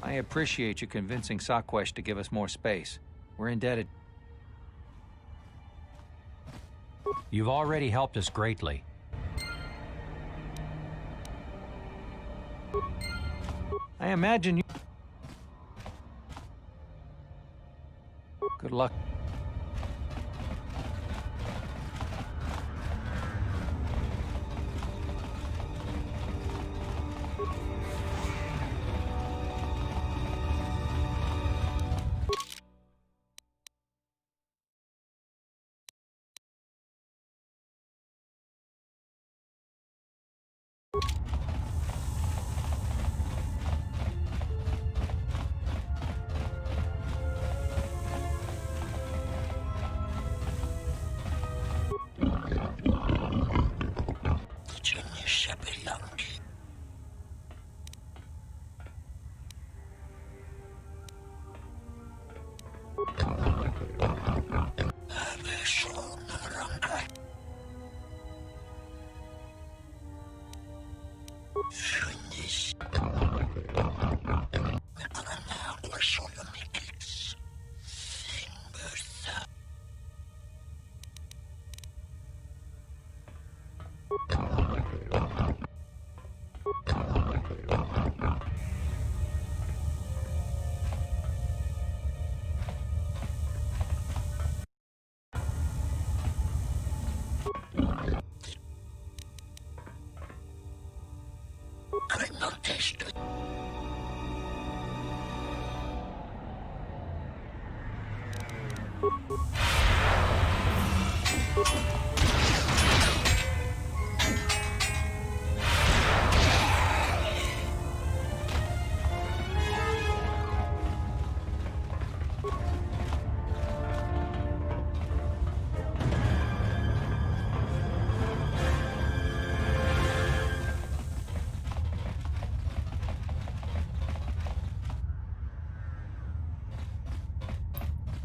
I appreciate you convincing Sakwesh to give us more space. We're indebted. You've already helped us greatly. I imagine you... Good luck.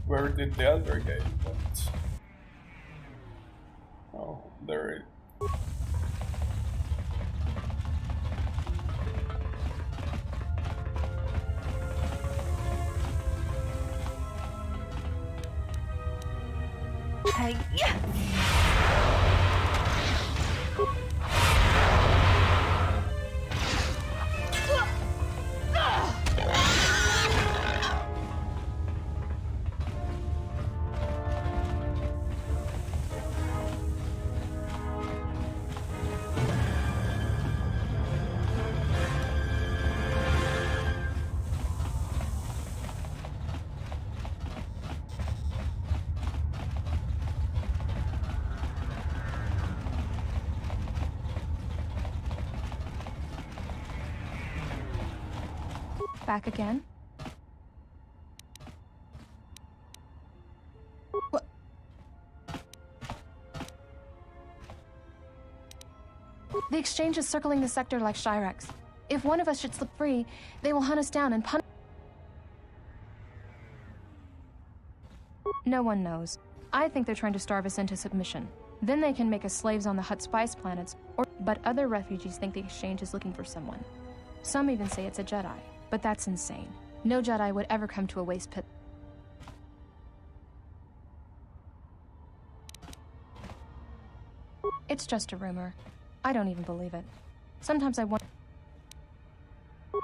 Where did the other guy went? Oh, there it. Hey, yeah. Back again? What? The exchange is circling the sector like Shyrex. If one of us should slip free, they will hunt us down and punish. No one knows. I think they're trying to starve us into submission. Then they can make us slaves on the Hutt spice planets, but other refugees think the exchange is looking for someone. Some even say it's a Jedi. But that's insane. No Jedi would ever come to a waste pit. It's just a rumor. I don't even believe it. Sometimes I wonder...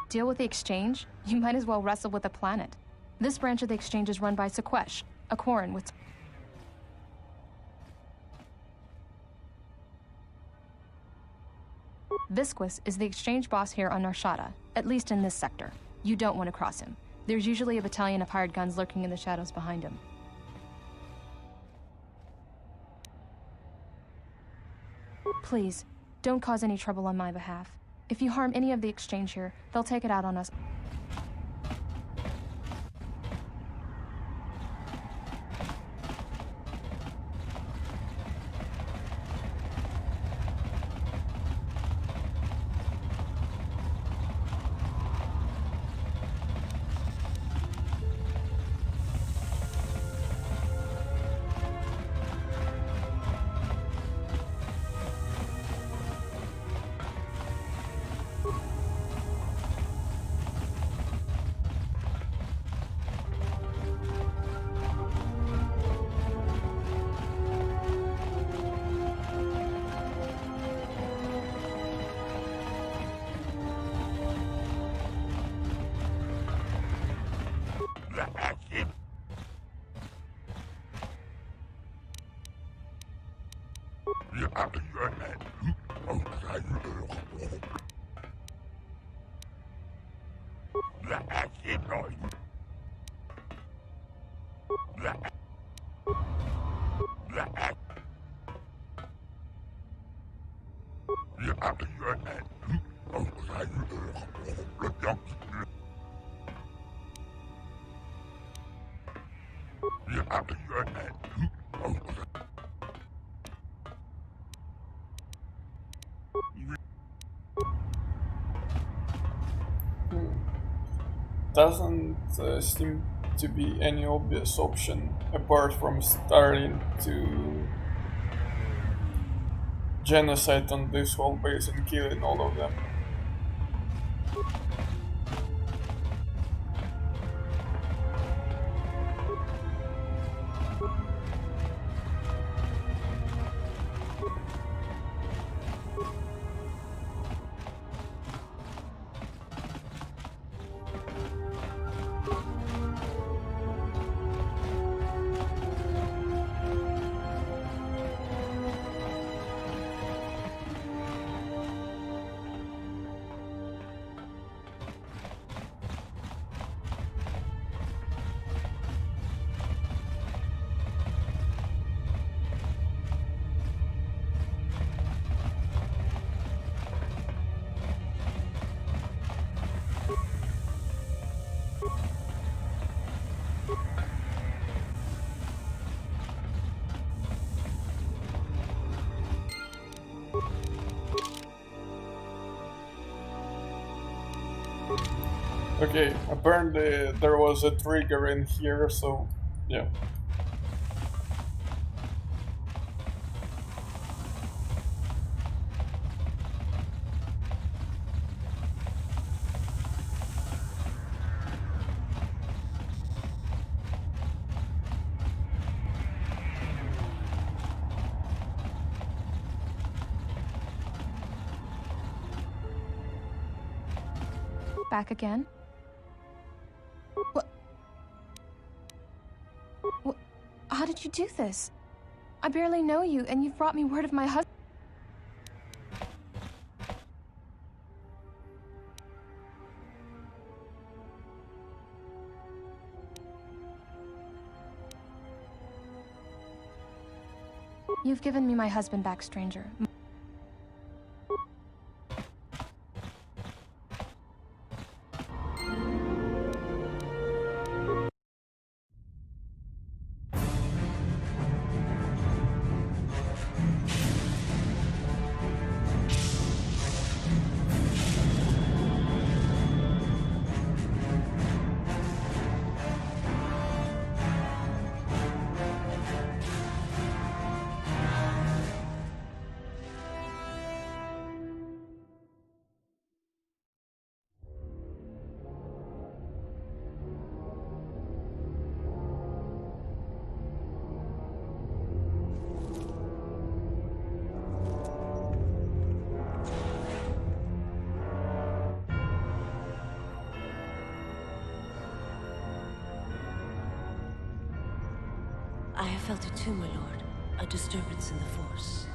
Deal with the exchange? You might as well wrestle with the planet. This branch of the exchange is run by Sequesh, a Quarren with... Visquis is the exchange boss here on Nar Shaddaa, at least in this sector. You don't want to cross him. There's usually a battalion of hired guns lurking in the shadows behind him. Please, don't cause any trouble on my behalf. If you harm any of the exchange here, they'll take it out on us. Doesn't seem to be any obvious option apart from starting to genocide on this whole base and killing all of them. Okay, apparently there was a trigger in here, so yeah. Back again? What? How did you do this? I barely know you, and you've brought me word of my husband. You've given me my husband back, stranger. I have felt it too, my lord. A disturbance in the Force.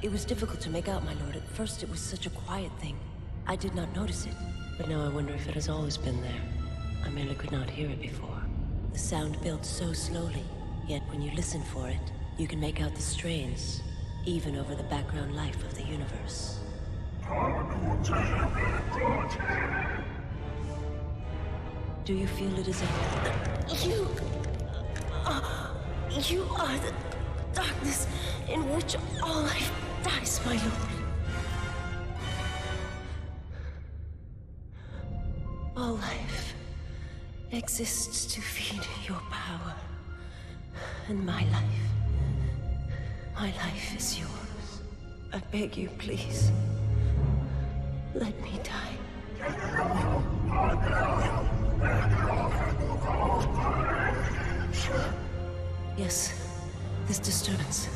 It was difficult to make out, my lord. At first it was such a quiet thing. I did not notice it. But now I wonder if it has always been there. I merely could not hear it before. The sound built so slowly, yet when you listen for it, you can make out the strains, even over the background life of the universe. Do you feel it is a... You are the darkness in which all life dies, my lord. All life exists to feed your power. And my life is yours. I beg you, please. Let me die. Yes, this disturbance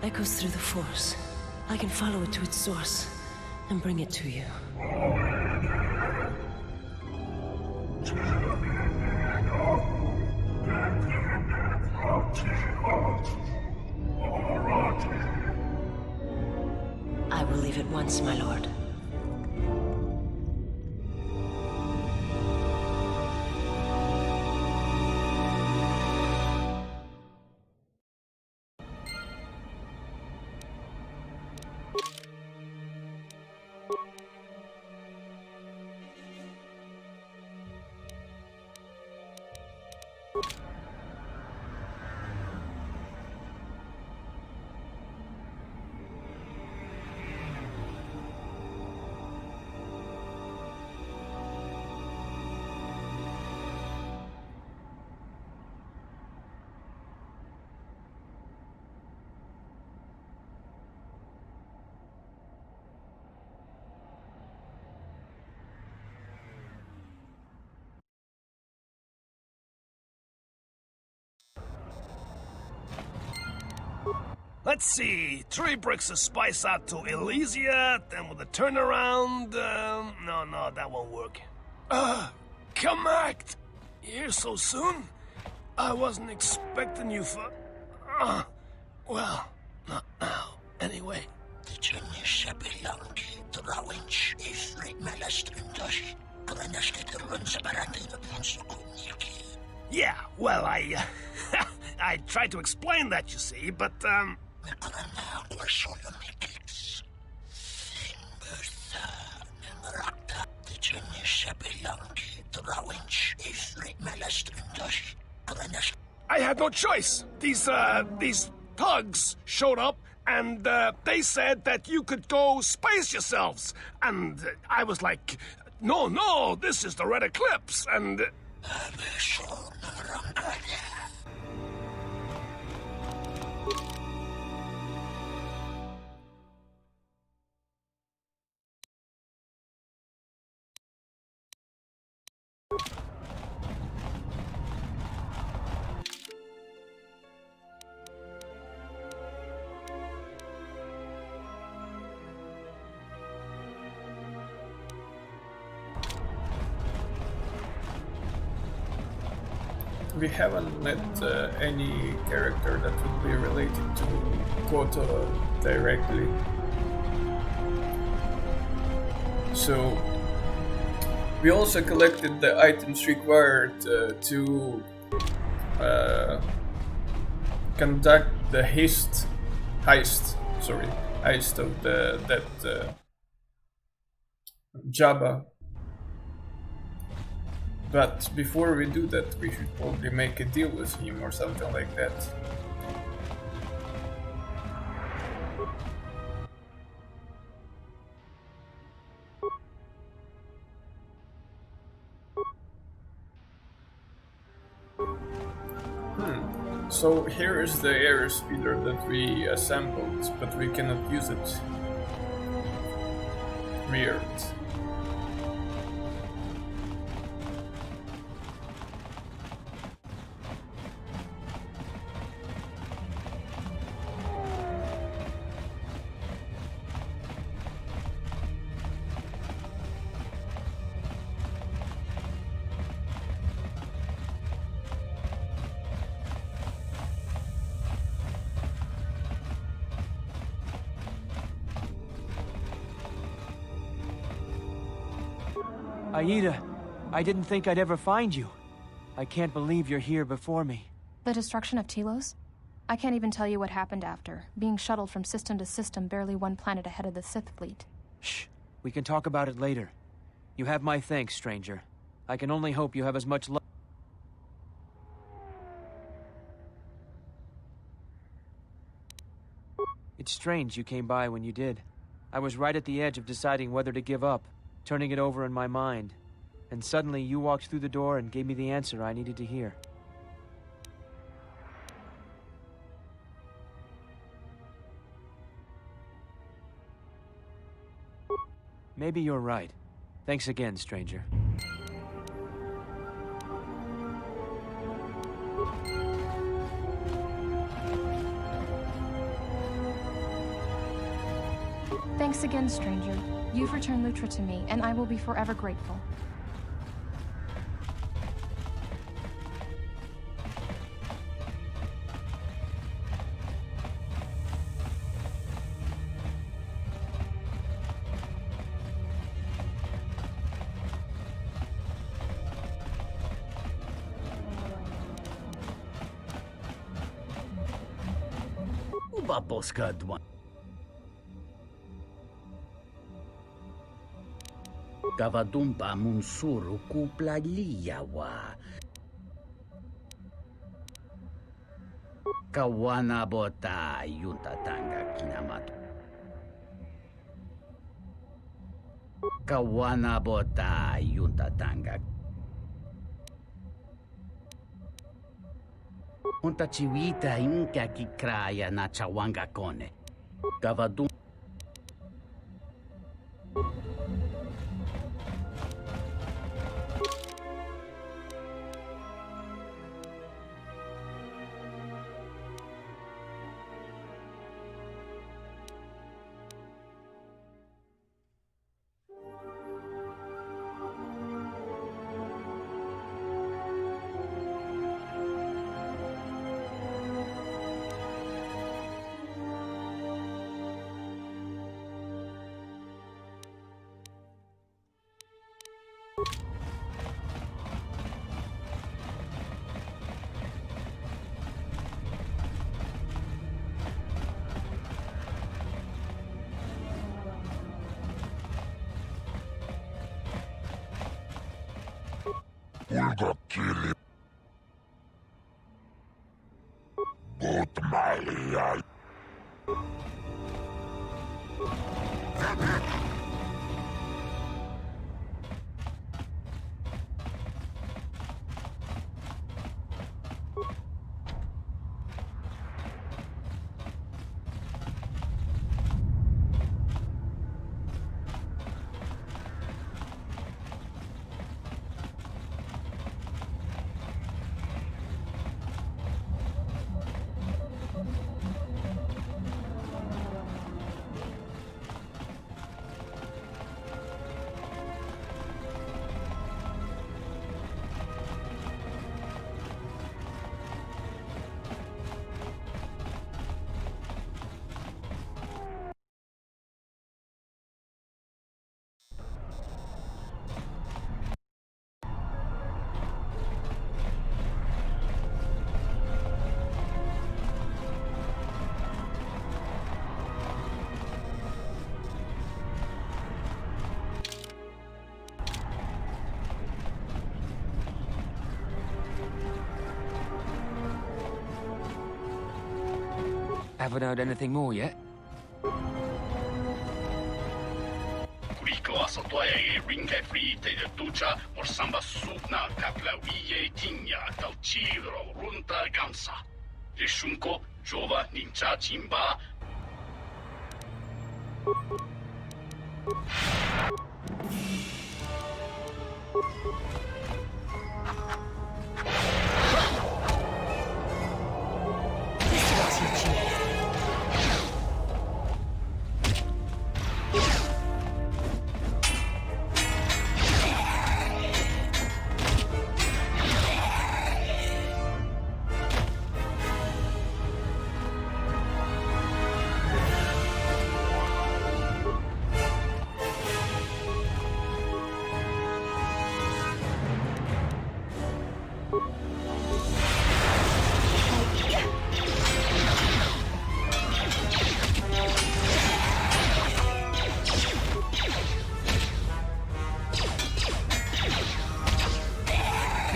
echoes through the Force. I can follow it to its source and bring it to you. I will leave at once, my lord. Let's see. 3 bricks of spice out to Elysia, then with a turnaround. No, that won't work. Come act! Here so soon? I wasn't expecting you for. Well, not now. Anyway. Yeah, well, I tried to explain that, you see, but, I had no choice. These thugs showed up, and, they said that you could go space yourselves. And I was like, no, this is the Red Eclipse, and... We haven't met any character that would be related to KOTOR directly. So we also collected the items required to conduct the heist of that Jabba. But before we do that, we should probably make a deal with him or something like that. So here is the airspeeder that we assembled, but we cannot use it. Weird. Aida, I didn't think I'd ever find you. I can't believe you're here before me. The destruction of Telos? I can't even tell you what happened after, being shuttled from system to system barely one planet ahead of the Sith fleet. Shh, we can talk about it later. You have my thanks, stranger. I can only hope you have as much luck. It's strange you came by when you did. I was right at the edge of deciding whether to give up, turning it over in my mind. And suddenly you walked through the door and gave me the answer I needed to hear. Maybe you're right. Thanks again, stranger. Thanks again, stranger. You've returned Lutra to me, and I will be forever grateful. Baboska dwan. Kavadumpa munsuru kupla liyawa. Kawana bota yunta tanga kinamatu. Kawana bota yunta tanga. Unta chiwita inka kikraya na chawanga kone. Kavadum. Ulga kili. Botmalia. Haven't heard anything more yet. Kuriko asotoe ringe frite de tucha por samba subna kaplawiye tinya tal chiro runta gamsa. Rishunko jova ninja chimba.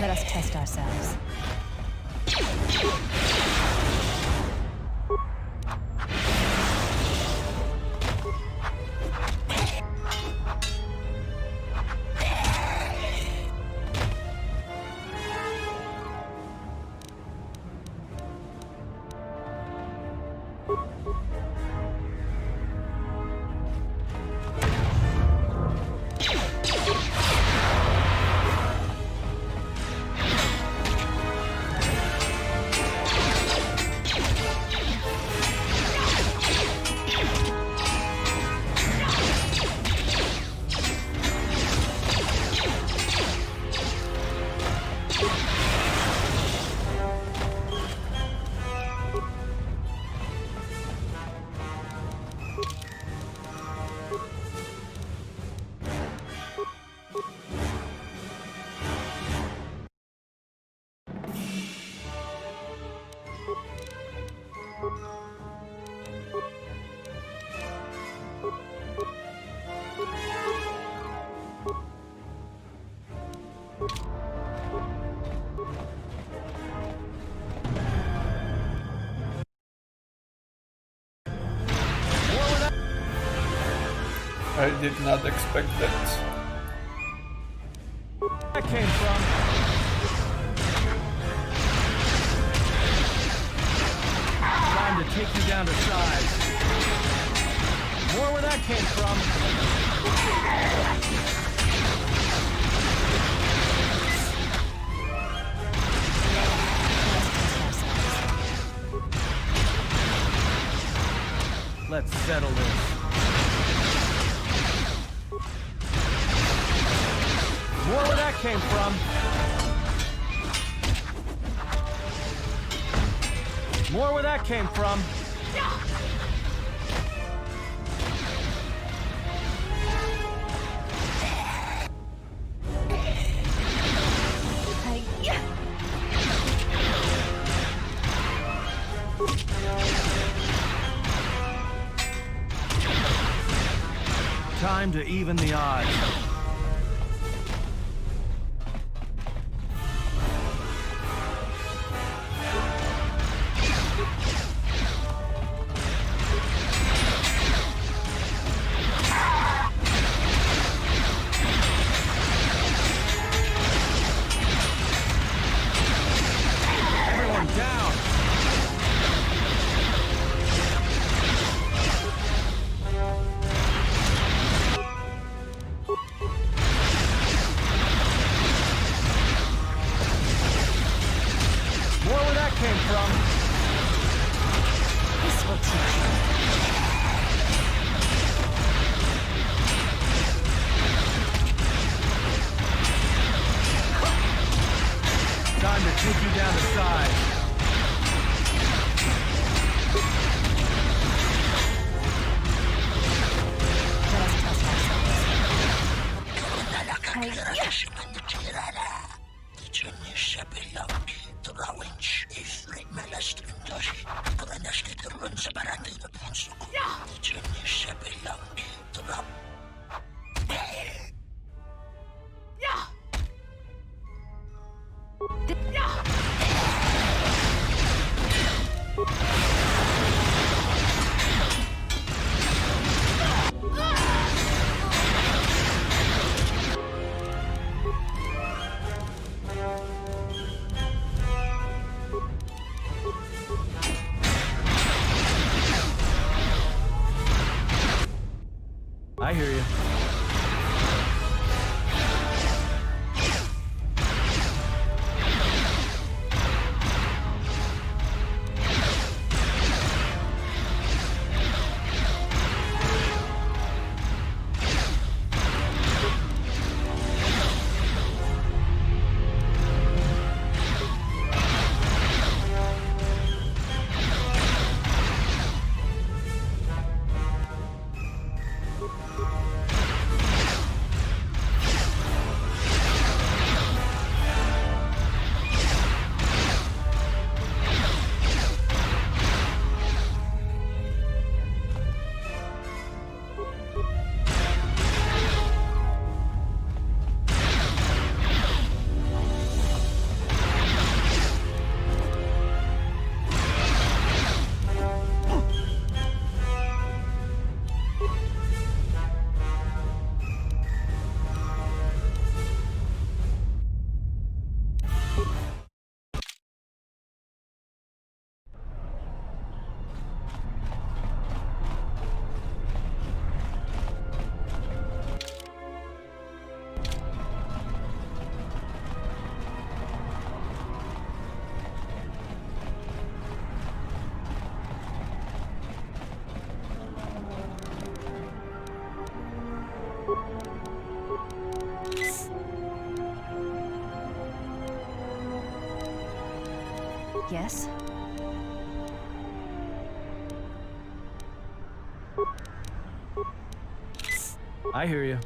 Let us test ourselves. I did not expect that. That came from. Time to take you down to size. More where that came from. Let's settle this. More where that came from. More where that came from. Time to even the odds. I hear you. Yes? I hear you.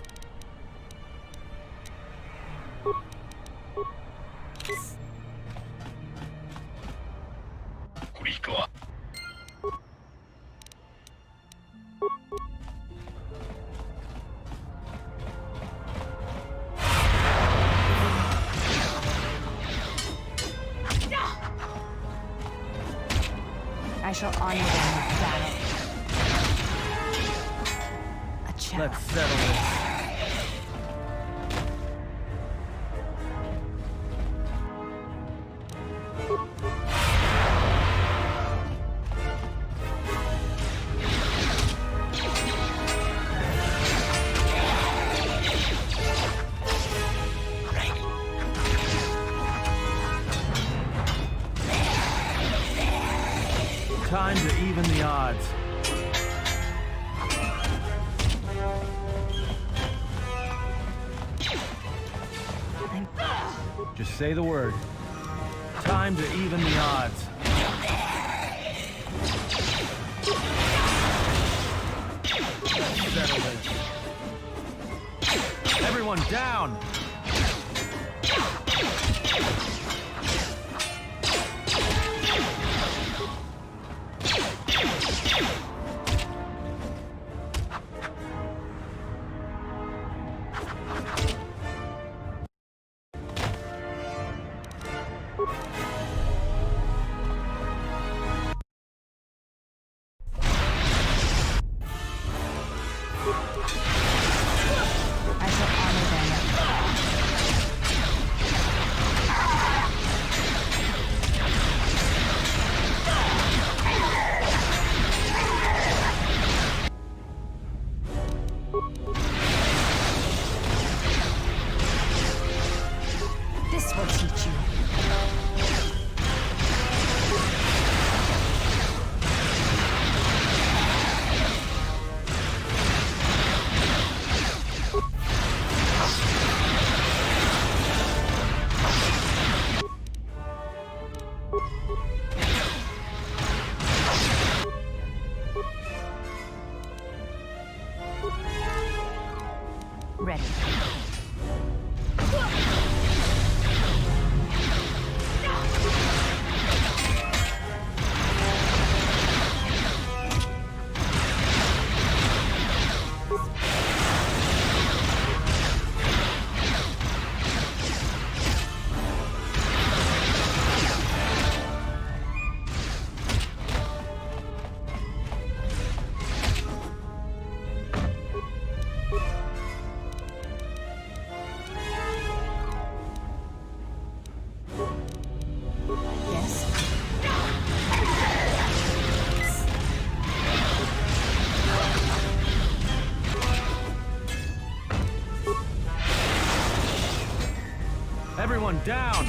I shall honor them with battle. A challenge. Let's settle this. Time to even the odds. Just say the word. Time to even the odds. Let's settle this. Everyone down! This will teach you. Ready. Everyone down!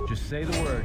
Just say the word.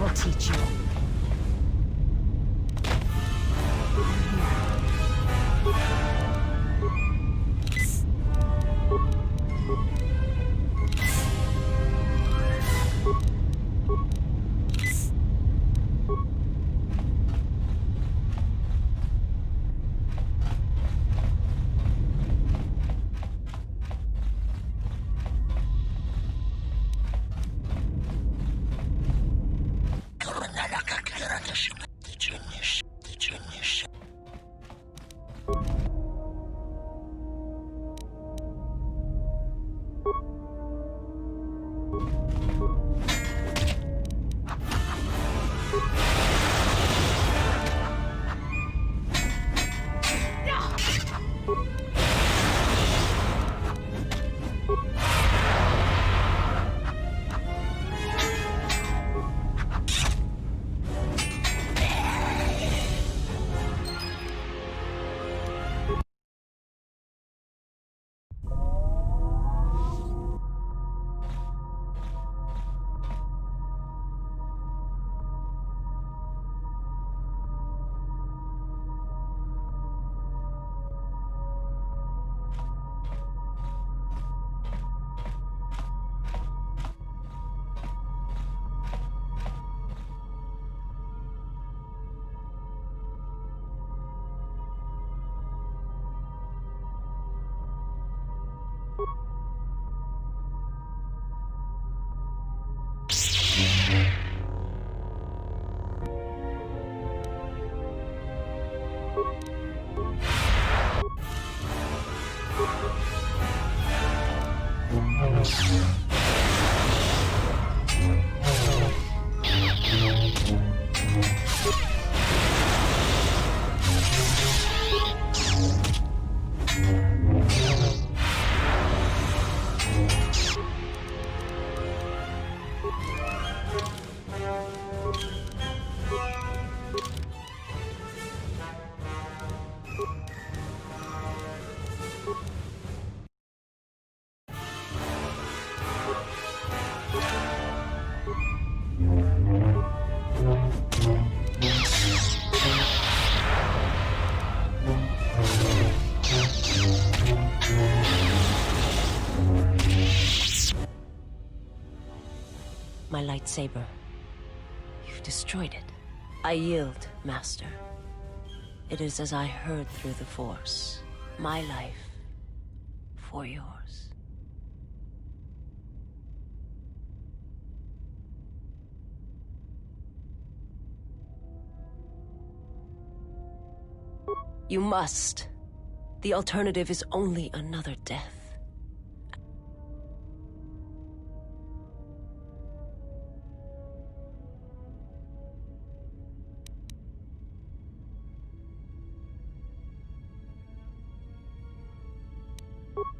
will teach you. My lightsaber. You've destroyed it. I yield, Master. It is as I heard through the Force. My life for yours. You must. The alternative is only another death.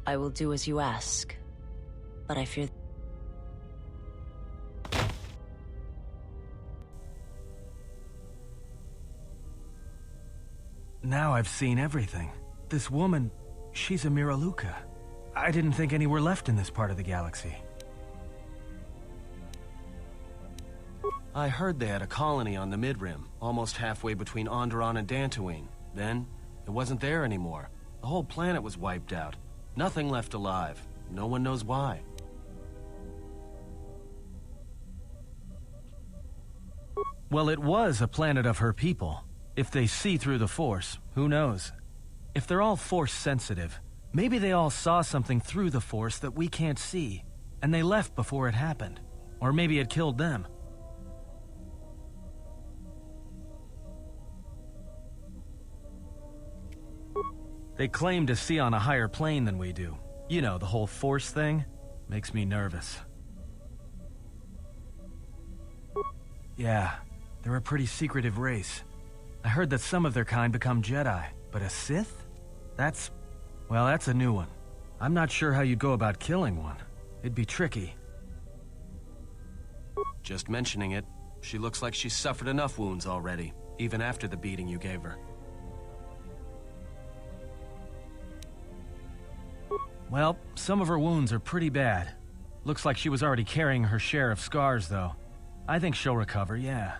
I will do as you ask, but I fear... Now I've seen everything. This woman, she's a Miraluka. I didn't think any were left in this part of the galaxy. I heard they had a colony on the Midrim, almost halfway between Onderon and Dantooine. Then, it wasn't there anymore. The whole planet was wiped out. Nothing left alive. No one knows why. Well, it was a planet of her people. If they see through the Force, who knows? If they're all Force sensitive, maybe they all saw something through the Force that we can't see, and they left before it happened. Or maybe it killed them. They claim to see on a higher plane than we do. You know, the whole Force thing makes me nervous. Yeah, they're a pretty secretive race. I heard that some of their kind become Jedi, but a Sith? That's a new one. I'm not sure how you'd go about killing one. It'd be tricky. Just mentioning it, she looks like she's suffered enough wounds already, even after the beating you gave her. Well, some of her wounds are pretty bad. Looks like she was already carrying her share of scars, though. I think she'll recover, yeah.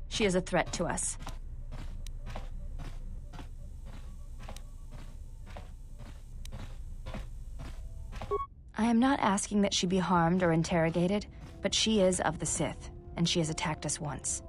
She is a threat to us. I am not asking that she be harmed or interrogated, but she is of the Sith, and she has attacked us once.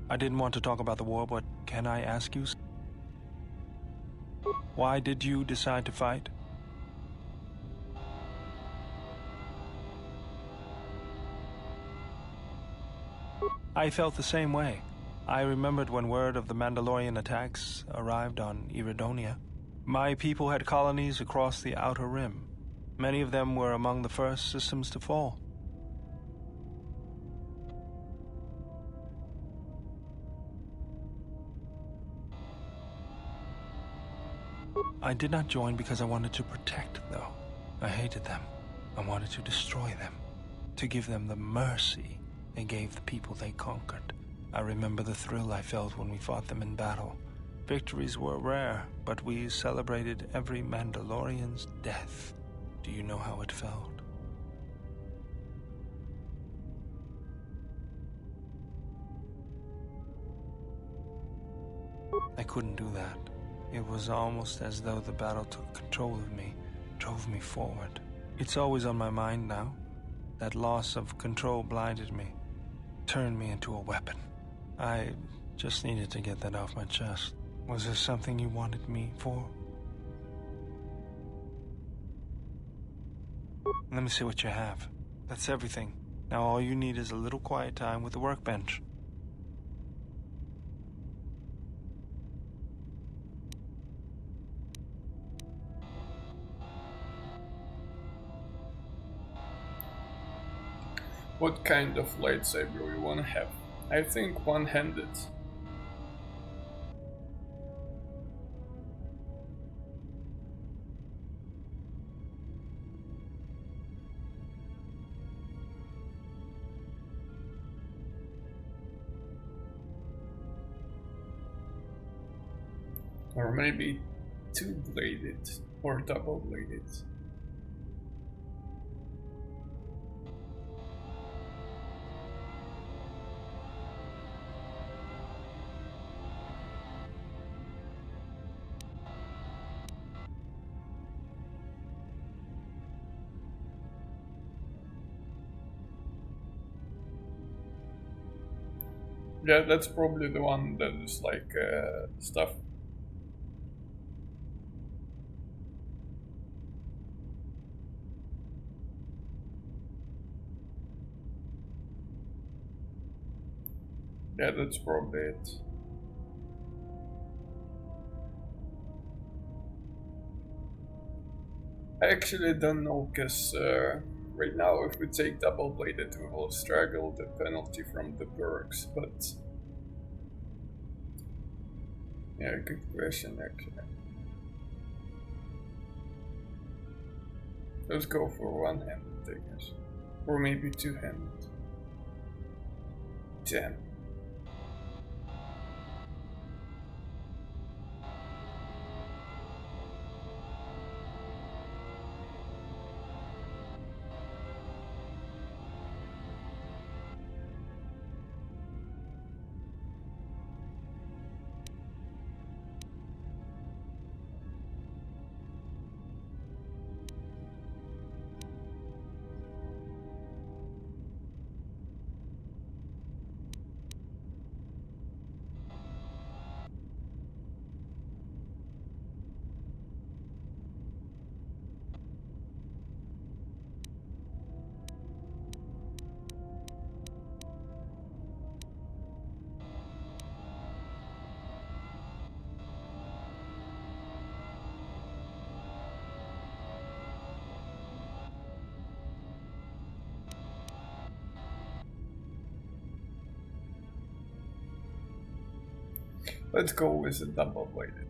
I didn't want to talk about the war, but can I ask you? Why did you decide to fight? I felt the same way. I remembered when word of the Mandalorian attacks arrived on Iridonia. My people had colonies across the Outer Rim. Many of them were among the first systems to fall. I did not join because I wanted to protect, though. I hated them. I wanted to destroy them, to give them the mercy they gave the people they conquered. I remember the thrill I felt when we fought them in battle. Victories were rare, but we celebrated every Mandalorian's death. Do you know how it felt? I couldn't do that. It was almost as though the battle took control of me, drove me forward. It's always on my mind now. That loss of control blinded me, turned me into a weapon. I just needed to get that off my chest. Was there something you wanted me for? Let me see what you have. That's everything. Now all you need is a little quiet time with the workbench. What kind of lightsaber we want to have? I think one-handed. Or maybe two-bladed or double-bladed. Yeah, that's probably the one that is like stuff. Yeah, that's probably it. I actually don't know, because right now if we take double-bladed we will struggle the penalty from the perks, but... Yeah, good question actually. Let's go for one-handed, I guess. Or maybe two-handed. Damn. Let's go with the double-bladed.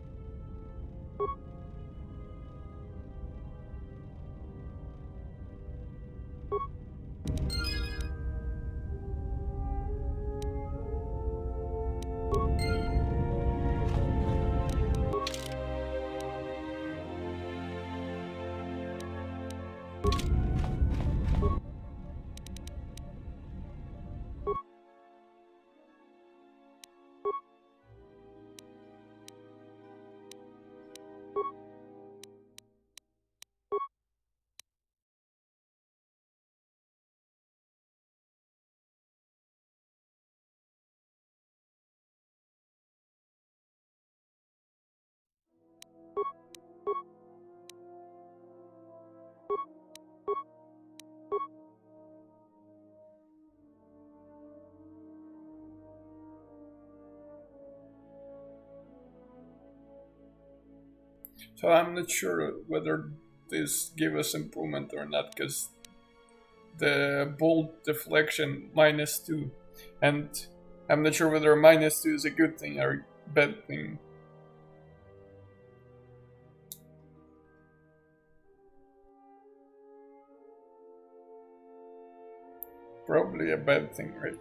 So I'm not sure whether this give us improvement or not, because the bolt deflection -2, and I'm not sure whether -2 is a good thing or a bad thing. probably a bad thing, right?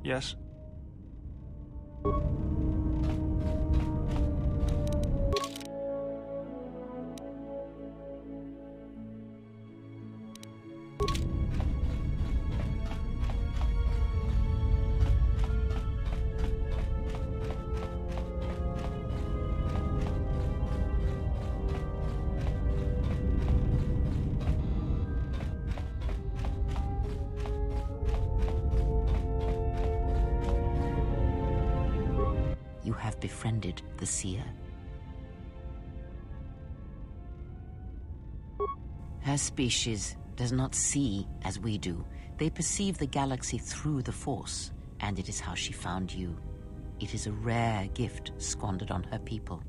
Yes? You have befriended the seer. Her species does not see as we do. They perceive the galaxy through the Force, and it is how she found you. It is a rare gift squandered on her people.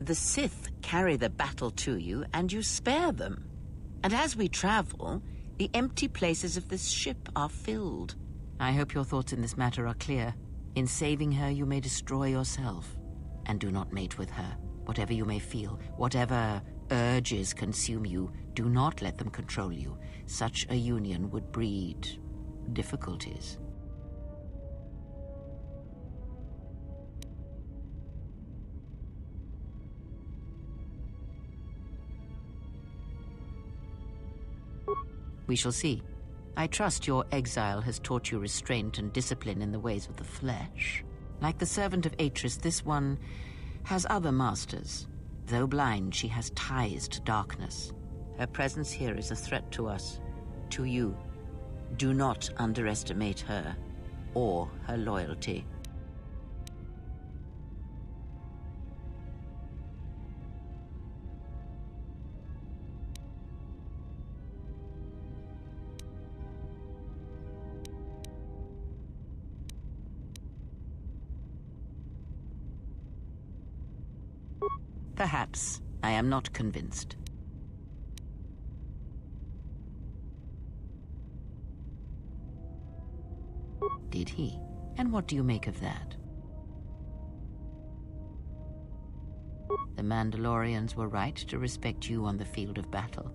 The Sith carry the battle to you, and you spare them. And as we travel, the empty places of this ship are filled. I hope your thoughts in this matter are clear. In saving her, you may destroy yourself. And do not mate with her. Whatever you may feel, whatever urges consume you, do not let them control you. Such a union would breed difficulties. We shall see. I trust your exile has taught you restraint and discipline in the ways of the flesh. Like the servant of Atris, this one has other masters. Though blind, she has ties to darkness. Her presence here is a threat to us, to you. Do not underestimate her or her loyalty. Perhaps. I am not convinced. Did he? And what do you make of that? The Mandalorians were right to respect you on the field of battle.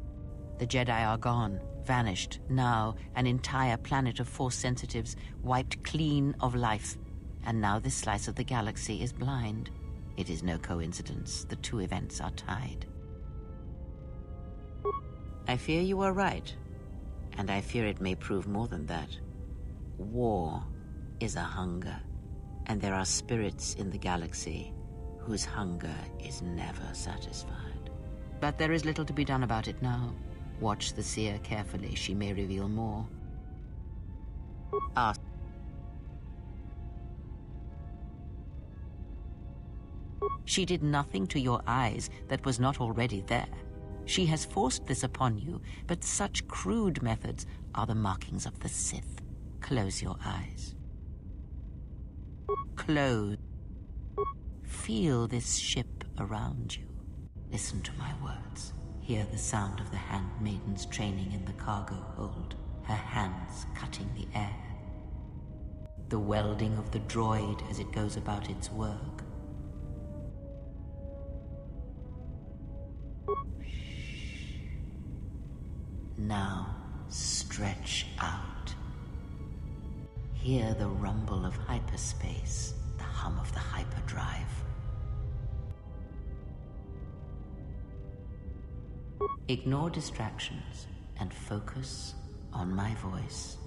The Jedi are gone, vanished. Now, an entire planet of Force sensitives wiped clean of life. And now this slice of the galaxy is blind. It is no coincidence. The two events are tied. I fear you are right. And I fear it may prove more than that. War is a hunger. And there are spirits in the galaxy whose hunger is never satisfied. But there is little to be done about it now. Watch the seer carefully. She may reveal more. Ask. She did nothing to your eyes that was not already there. She has forced this upon you, but such crude methods are the markings of the Sith. Close your eyes. Close. Feel this ship around you. Listen to my words. Hear the sound of the handmaidens training in the cargo hold, her hands cutting the air. The welding of the droid as it goes about its work. Now, stretch out. Hear the rumble of hyperspace, the hum of the hyperdrive. Ignore distractions and focus on my voice.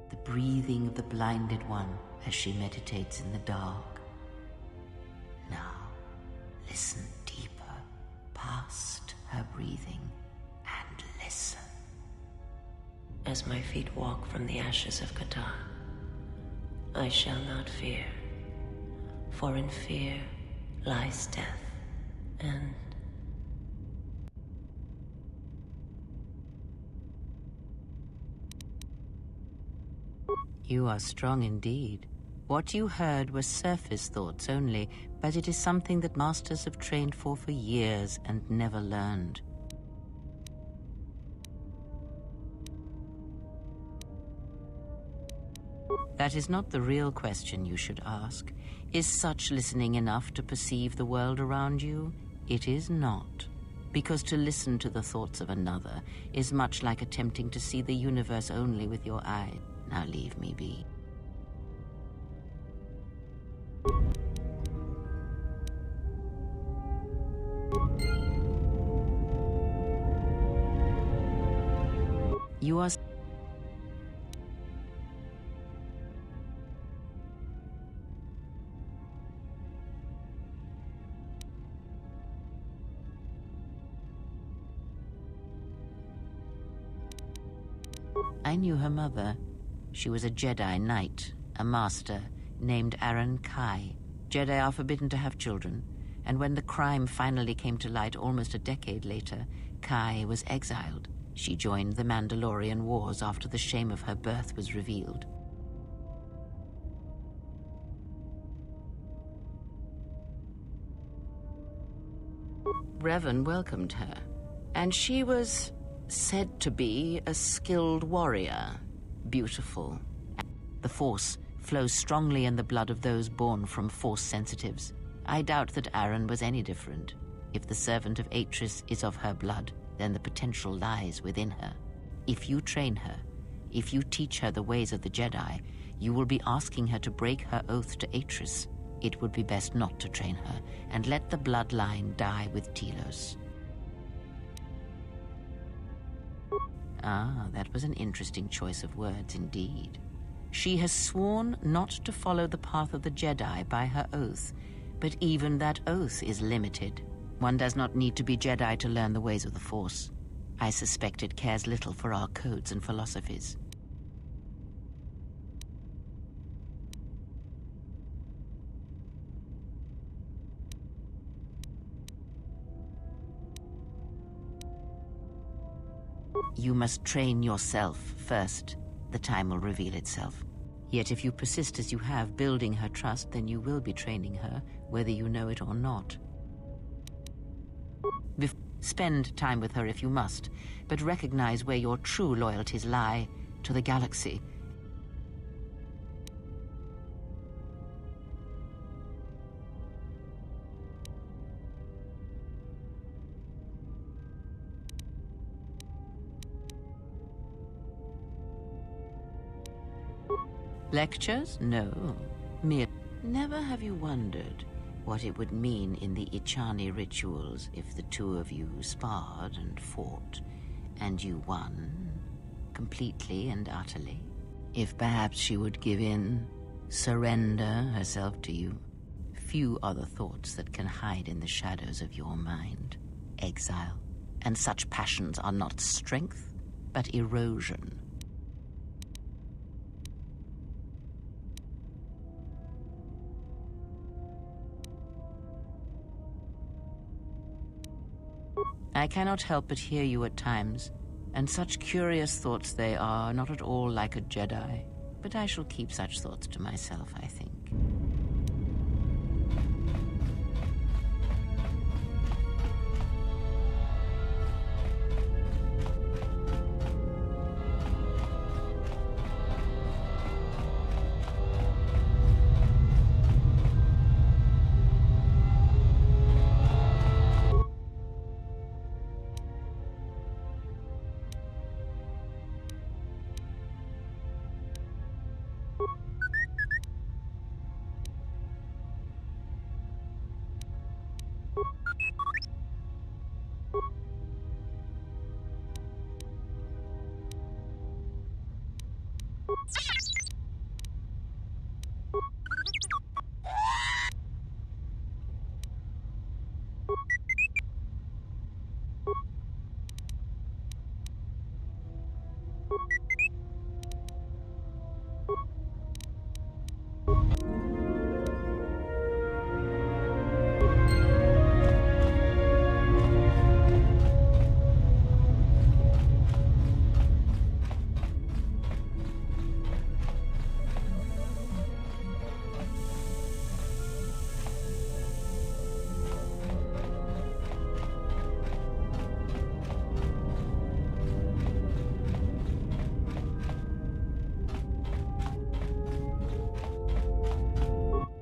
The breathing of the blinded one as she meditates in the dark. Now, listen deeper, past her breathing, and listen. As my feet walk from the ashes of KOTOR, I shall not fear, for in fear lies death, and you are strong indeed. What you heard were surface thoughts only, but it is something that masters have trained for years and never learned. That is not the real question you should ask. Is such listening enough to perceive the world around you? It is not. Because to listen to the thoughts of another is much like attempting to see the universe only with your eye. Now leave me be. You are... I knew her mother. She was a Jedi Knight, a master, named Aaron Kai. Jedi are forbidden to have children, and when the crime finally came to light almost a decade later, Kai was exiled. She joined the Mandalorian Wars after the shame of her birth was revealed. Revan welcomed her, and she was said to be a skilled warrior, beautiful. The Force flows strongly in the blood of those born from Force sensitives. I doubt that Aaron was any different. If the servant of Atris is of her blood, then the potential lies within her. If you train her, if you teach her the ways of the Jedi, you will be asking her to break her oath to Atris. It would be best not to train her, and let the bloodline die with Telos. Ah, that was an interesting choice of words indeed. She has sworn not to follow the path of the Jedi by her oath, but even that oath is limited. One does not need to be Jedi to learn the ways of the Force. I suspect it cares little for our codes and philosophies. You must train yourself first. The time will reveal itself. Yet if you persist as you have, building her trust, then you will be training her, whether you know it or not. Spend time with her if you must, but recognize where your true loyalties lie, to the galaxy. Lectures? No. Mere. Never have you wondered what it would mean in the Ichani rituals if the two of you sparred and fought, and you won, completely and utterly? If perhaps she would give in, surrender herself to you? Few are the thoughts that can hide in the shadows of your mind. Exile. And such passions are not strength, but erosion. I cannot help but hear you at times, And such curious thoughts they are, not at all like a Jedi. But I shall keep such thoughts to myself, I think.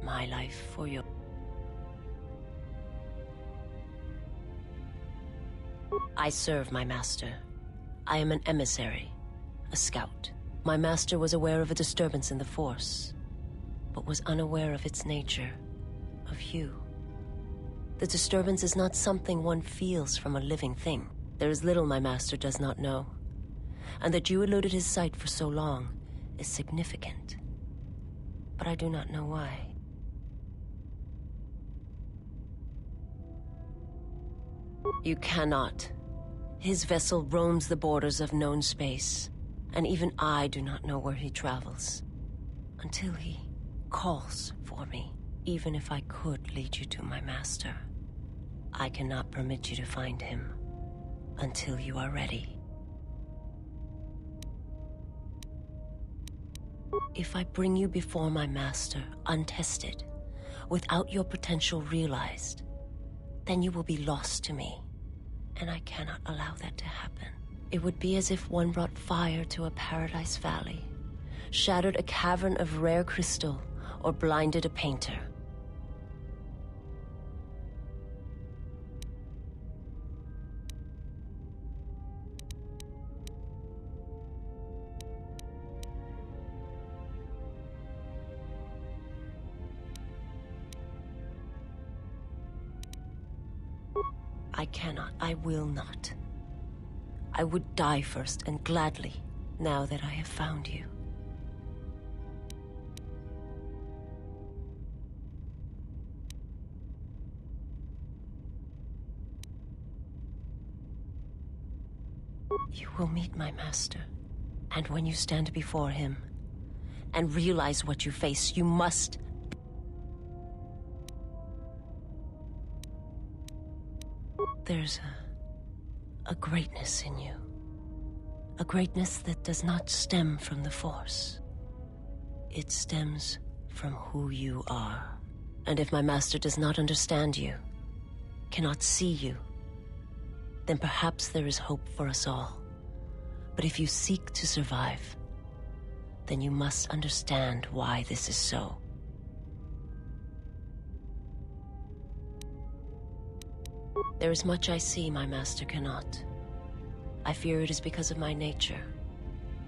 My life for your... I serve my master. I am an emissary, a scout. My master was aware of a disturbance in the Force, but was unaware of its nature, of you. The disturbance is not something one feels from a living thing. There is little my master does not know, and that you eluded his sight for so long is significant. But I do not know why. You cannot. His vessel roams the borders of known space, and even I do not know where he travels. Until he calls for me. Even if I could lead you to my master, I cannot permit you to find him until you are ready. If I bring you before my master untested, without your potential realized, then you will be lost to me, and I cannot allow that to happen. It would be as if one brought fire to a paradise valley, shattered a cavern of rare crystal, or blinded a painter. I cannot, I will not. I would die first, and gladly, now that I have found you. You will meet my master, and when you stand before him, and realize what you face, you must... There's a greatness in you. A greatness that does not stem from the Force. It stems from who you are. And if my master does not understand you, cannot see you, then perhaps there is hope for us all. But if you seek to survive, then you must understand why this is so. There is much I see my master cannot. I fear it is because of my nature,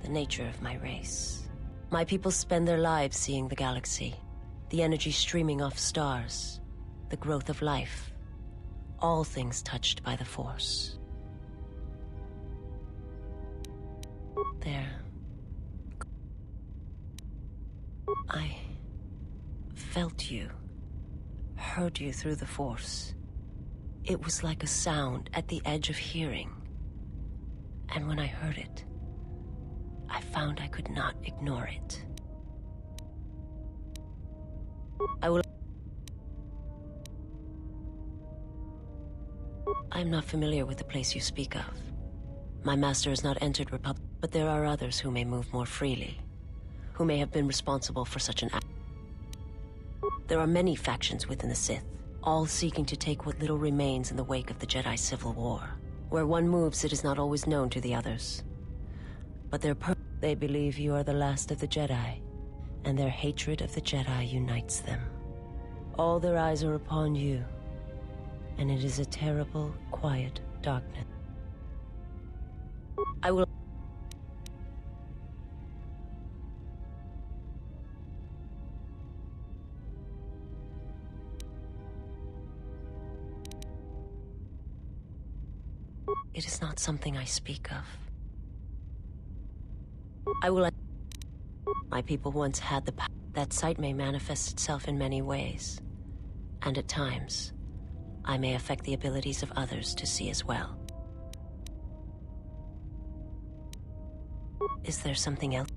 the nature of my race. My people spend their lives seeing the galaxy, the energy streaming off stars, the growth of life, all things touched by the Force. There. I felt you, heard you through the Force. It was like a sound at the edge of hearing. And when I heard it, I found I could not ignore it. I'm not familiar with the place you speak of. My master has not entered Republic, but there are others who may move more freely, who may have been responsible for such an act. There are many factions within the Sith, all seeking to take what little remains in the wake of the Jedi Civil War. Where one moves, it is not always known to the others. But they believe you are the last of the Jedi, and their hatred of the Jedi unites them. All their eyes are upon you, and it is a terrible, quiet darkness. I will... It is not something I speak of. I will... My people once had the power. That sight may manifest itself in many ways. And at times, I may affect the abilities of others to see as well. Is there something else?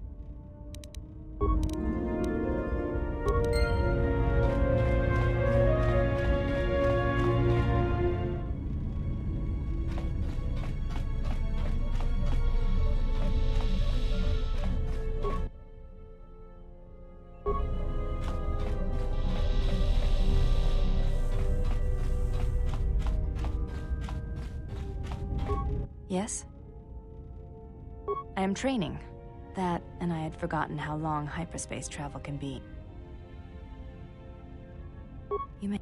Yes? I am training. That, and I had forgotten how long hyperspace travel can be. You may...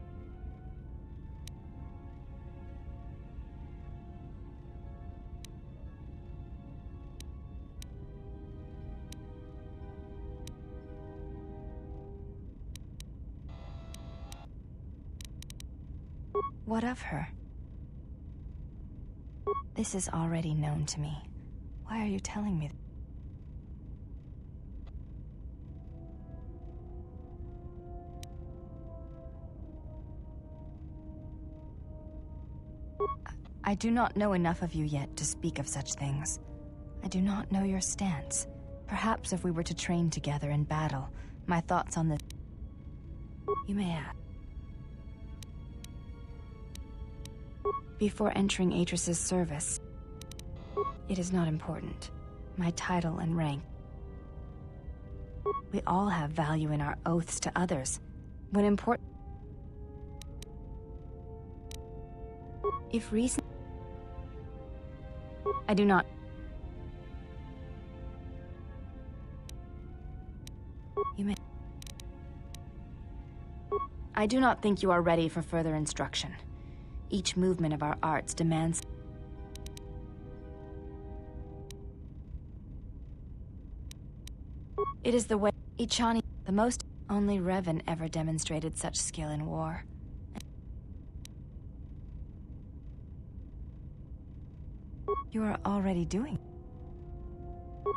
What of her? This is already known to me. Why are you telling me? I do not know enough of you yet to speak of such things. I do not know your stance. Perhaps if we were to train together in battle, my thoughts on this... You may ask. Before entering Atris's service, it is not important. My title and rank. We all have value in our oaths to others. When important... If reason... I do not... You may... I do not think you are ready for further instruction. Each movement of our arts demands... It is the way... Ichani, the most... Only Revan ever demonstrated such skill in war. You are already doing...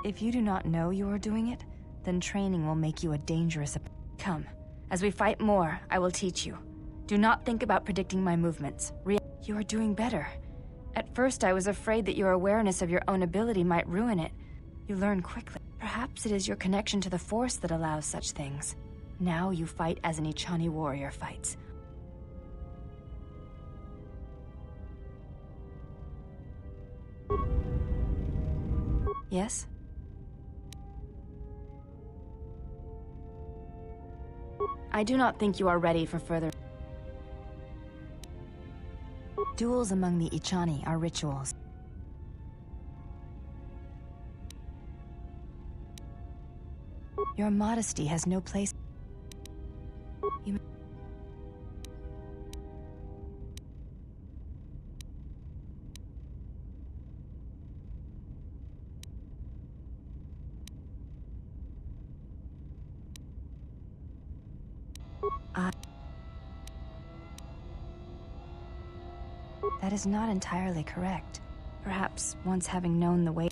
If you do not know you are doing it, then training will make you a dangerous... Come, as we fight more, I will teach you. Do not think about predicting my movements. You are doing better. At first I was afraid that your awareness of your own ability might ruin it. You learn quickly. Perhaps it is your connection to the Force that allows such things. Now you fight as an Ichani warrior fights. Yes? I do not think you are ready for further... Duels among the Ichani are rituals. Your modesty has no place... You... That is not entirely correct. Perhaps once having known the way...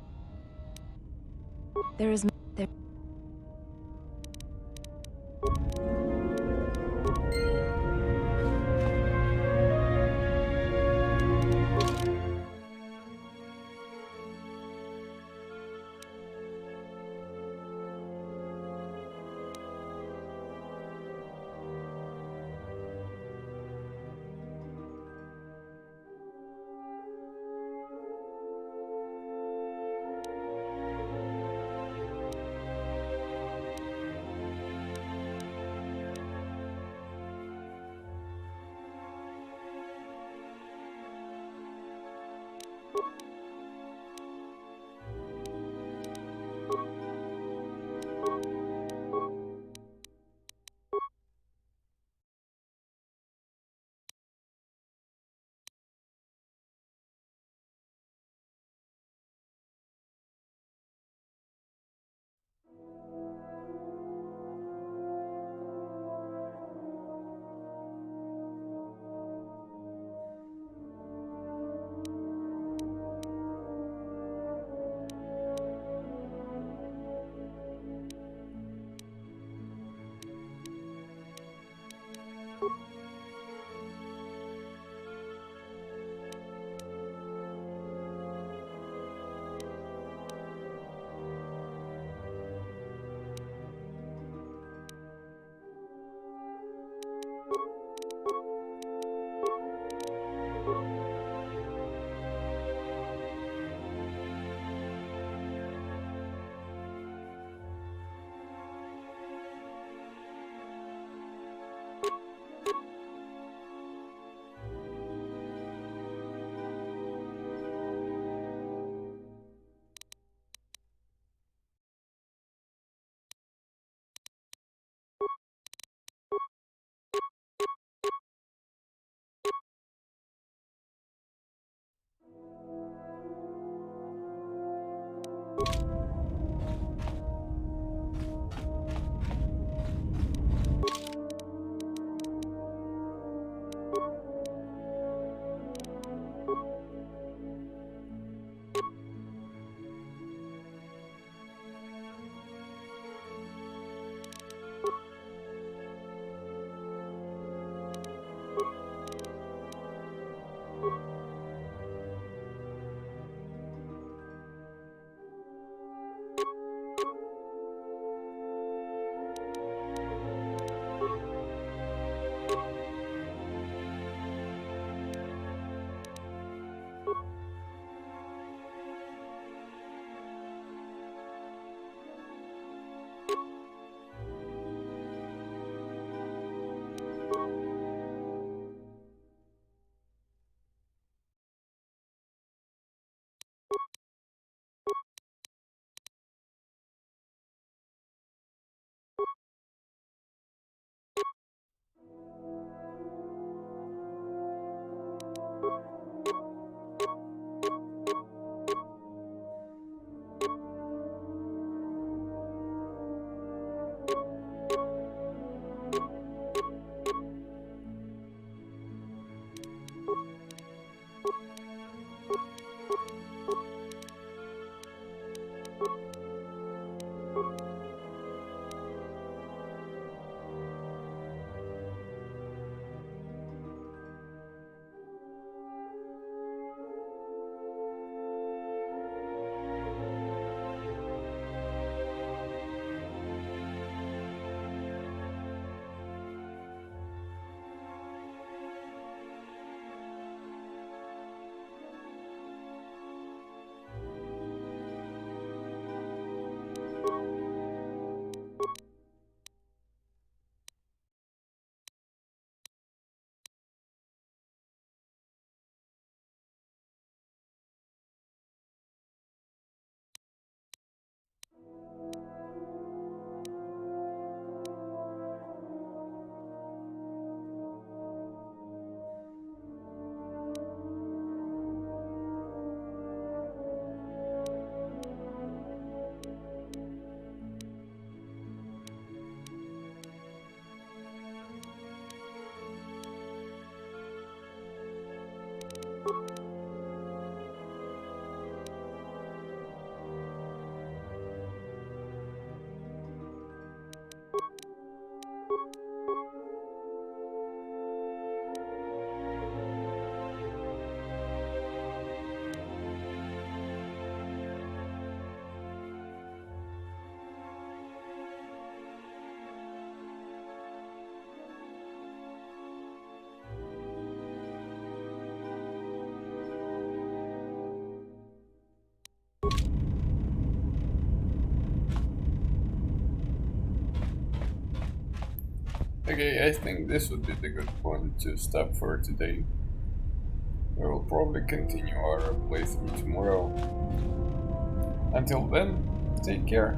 There is... There... Okay, I think this would be the good point to stop for today. We will probably continue our playthrough tomorrow. Until then, take care.